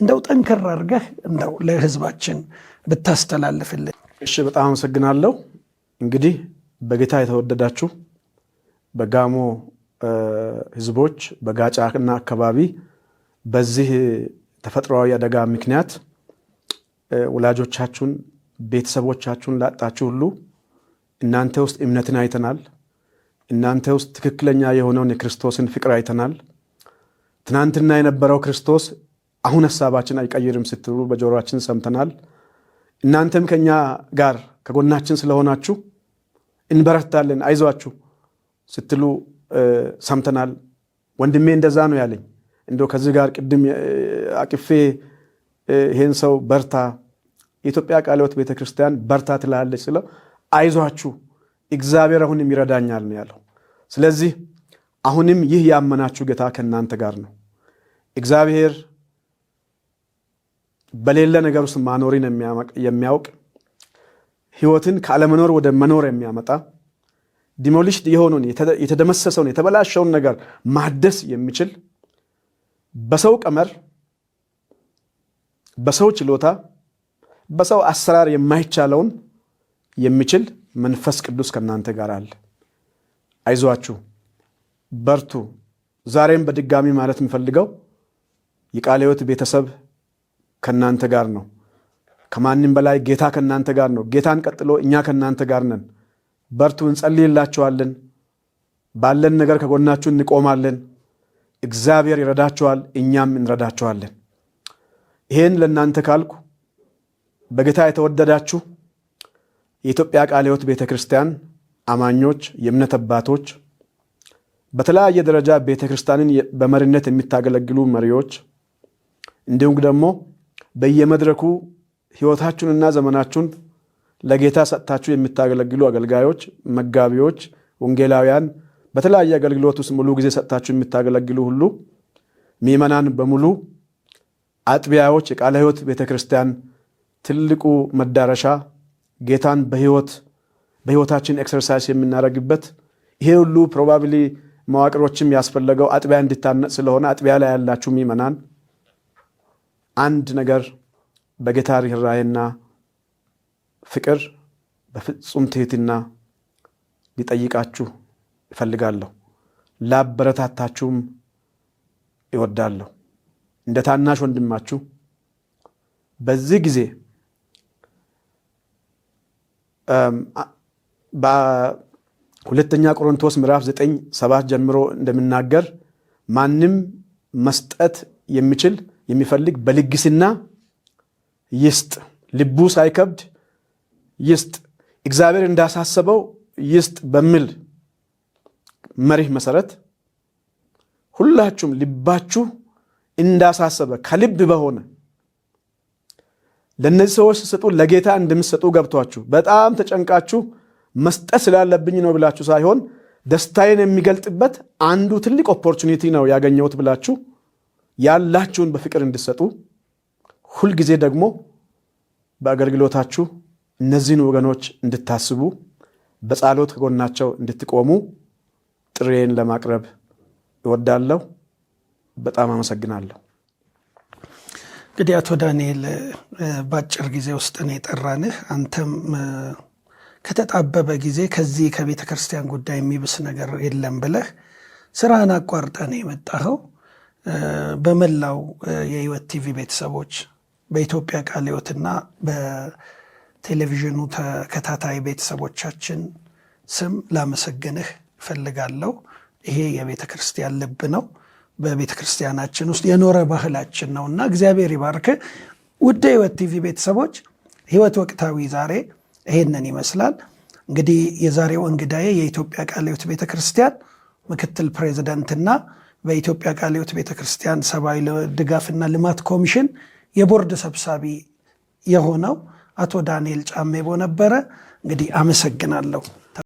እንደው ጠንከር አድርገህ እንደው ለህዝባችን ብታስተላልፍልን። እሺ፣ በጣም አመሰግናለሁ። እንግዲህ በጌታ የተወደዳችሁ በጋሞ ህዝቦች በጋጫና አካባቢ በዚህ ተፈጥሯዊ አደጋ ምክንያት ወላጆቻችሁን ቤተሰቦቻችሁን ላጣችሁ ሁሉ እናንተ ውስጥ እምነትን አይተናል። እናንተ ውስጥ ትክክለኛ የሆነውን የክርስቶስን ፍቅር አይተናል። ትናንትና የነበረው ክርስቶስ አሁን ሐሳባችን አይቀይርም ስትሉ በጆሮአችን ሰምተናል። እናንተም ከኛ ጋር ከጎናችን ስለሆናችሁ እንበረታለን አይዟችሁ ስትሉ ሰምተናል። ወንድሜ እንደዛ ነው ያለኝ። እንደው ከዚህ ጋር ቅድም አቅፌ ይሄን ሰው በርታ የኢትዮጵያ ቃለ ሕይወት ቤተክርስቲያን በርታ ትላለች ስለው አይዟችሁ እግዚአብሔር አሁንም ይረዳኛል ነው ያለው። ስለዚህ አሁንም ይህ ያመናችሁ ጌታ ከእናንተ ጋር ነው። እግዚአብሔር በሌለ ነገር ውስጥ ማኖርን የሚያውቅ ህይወትን ካለመኖር ወደ መኖር የሚያመጣ ዲሞሊሽድ የሆነውን የተደመሰሰውን የተበላሸውን ነገር ማደስ የሚችል በሰው ቀመር በሰው ችሎታ በሰው አሰራር የማይቻለውን የሚችል መንፈስ ቅዱስ ከእናንተ ጋር አለ። አይዟችሁ በርቱ። ዛሬም በድጋሚ ማለት የምፈልገው የቃለ ሕይወት ቤተሰብ ከእናንተ ጋር ነው። ከማንም በላይ ጌታ ከእናንተ ጋር ነው። ጌታን ቀጥሎ እኛ ከእናንተ ጋር ነን። በርቱ፣ እንጸልይላችኋለን። ባለን ነገር ከጎናችሁ እንቆማለን። እግዚአብሔር ይረዳችኋል፣ እኛም እንረዳችኋለን። ይሄን ለእናንተ ካልኩ በጌታ የተወደዳችሁ የኢትዮጵያ ቃለ ሕይወት ቤተክርስቲያን አማኞች፣ የእምነት አባቶች፣ በተለያየ ደረጃ ቤተክርስቲያንን በመሪነት የሚታገለግሉ መሪዎች፣ እንዲሁም ደግሞ በየመድረኩ ሕይወታችሁንና ዘመናችሁን ለጌታ ሰጥታችሁ የሚታገለግሉ አገልጋዮች፣ መጋቢዎች፣ ወንጌላውያን፣ በተለያየ አገልግሎት ውስጥ ሙሉ ጊዜ ሰጥታችሁ የሚታገለግሉ ሁሉ ምእመናን በሙሉ አጥቢያዎች፣ የቃለ ሕይወት ቤተክርስቲያን ትልቁ መዳረሻ ጌታን በሕይወታችን ኤክሰርሳይዝ የምናደርግበት ይሄ ሁሉ ፕሮባብሊ መዋቅሮችም ያስፈለገው አጥቢያ እንዲታነጽ ስለሆነ አጥቢያ ላይ ያላችሁ ምእመናን አንድ ነገር በጌታ ርኅራኄና ፍቅር በፍጹም ትሕትና ሊጠይቃችሁ እፈልጋለሁ። ላበረታታችሁም እወዳለሁ። እንደ ታናሽ ወንድማችሁ በዚህ ጊዜ በሁለተኛ ቆሮንቶስ ምዕራፍ 9:7 ጀምሮ እንደምናገር ማንም መስጠት የሚፈልግ በልግስና ይስጥ፣ ልቡ ሳይከብድ ይስጥ፣ እግዚአብሔር እንዳሳሰበው ይስጥ በሚል መርህ መሰረት ሁላችሁም ልባችሁ እንዳሳሰበ ከልብ በሆነ ለነዚህ ሰዎች ስጡ ለጌታ እንደምትሰጡ ገብቷችሁ በጣም ተጨንቃችሁ መስጠት ስላለብኝ ነው ብላችሁ ሳይሆን ደስታዬን የሚገልጥበት አንዱ ትልቅ ኦፖርቹኒቲ ነው ያገኘሁት ብላችሁ ያላችሁን በፍቅር እንድትሰጡ ሁልጊዜ ደግሞ በአገልግሎታችሁ እነዚህን ወገኖች እንድታስቡ በጸሎት ከጎናቸው እንድትቆሙ ጥሬን ለማቅረብ እወዳለሁ። በጣም አመሰግናለሁ። እንግዲህ አቶ ዳንኤል በአጭር ጊዜ ውስጥ ነው የጠራንህ። አንተም ከተጣበበ ጊዜ ከዚህ ከቤተ ክርስቲያን ጉዳይ የሚብስ ነገር የለም ብለህ ስራህን አቋርጠህ ነው የመጣኸው። በመላው የሕይወት ቲቪ ቤተሰቦች በኢትዮጵያ ቃለ ሕይወትና በቴሌቪዥኑ ተከታታይ ቤተሰቦቻችን ስም ላመሰግንህ እፈልጋለሁ። ይሄ የቤተ ክርስቲያን ልብ ነው። በቤተ ክርስቲያናችን ውስጥ የኖረ ባህላችን ነውና እግዚአብሔር ይባርክ። ውድ ሕይወት ቲቪ ቤተሰቦች ሕይወት ወቅታዊ ዛሬ ይሄንን ይመስላል። እንግዲህ የዛሬው እንግዳዬ የኢትዮጵያ ቃለ ሕይወት ቤተ ክርስቲያን ምክትል ፕሬዚዳንትና በኢትዮጵያ ቃለ ሕይወት ቤተ ክርስቲያን ሰብአዊ ድጋፍና ልማት ኮሚሽን የቦርድ ሰብሳቢ የሆነው አቶ ዳንኤል ጫሜቦ ነበረ። እንግዲህ አመሰግናለሁ።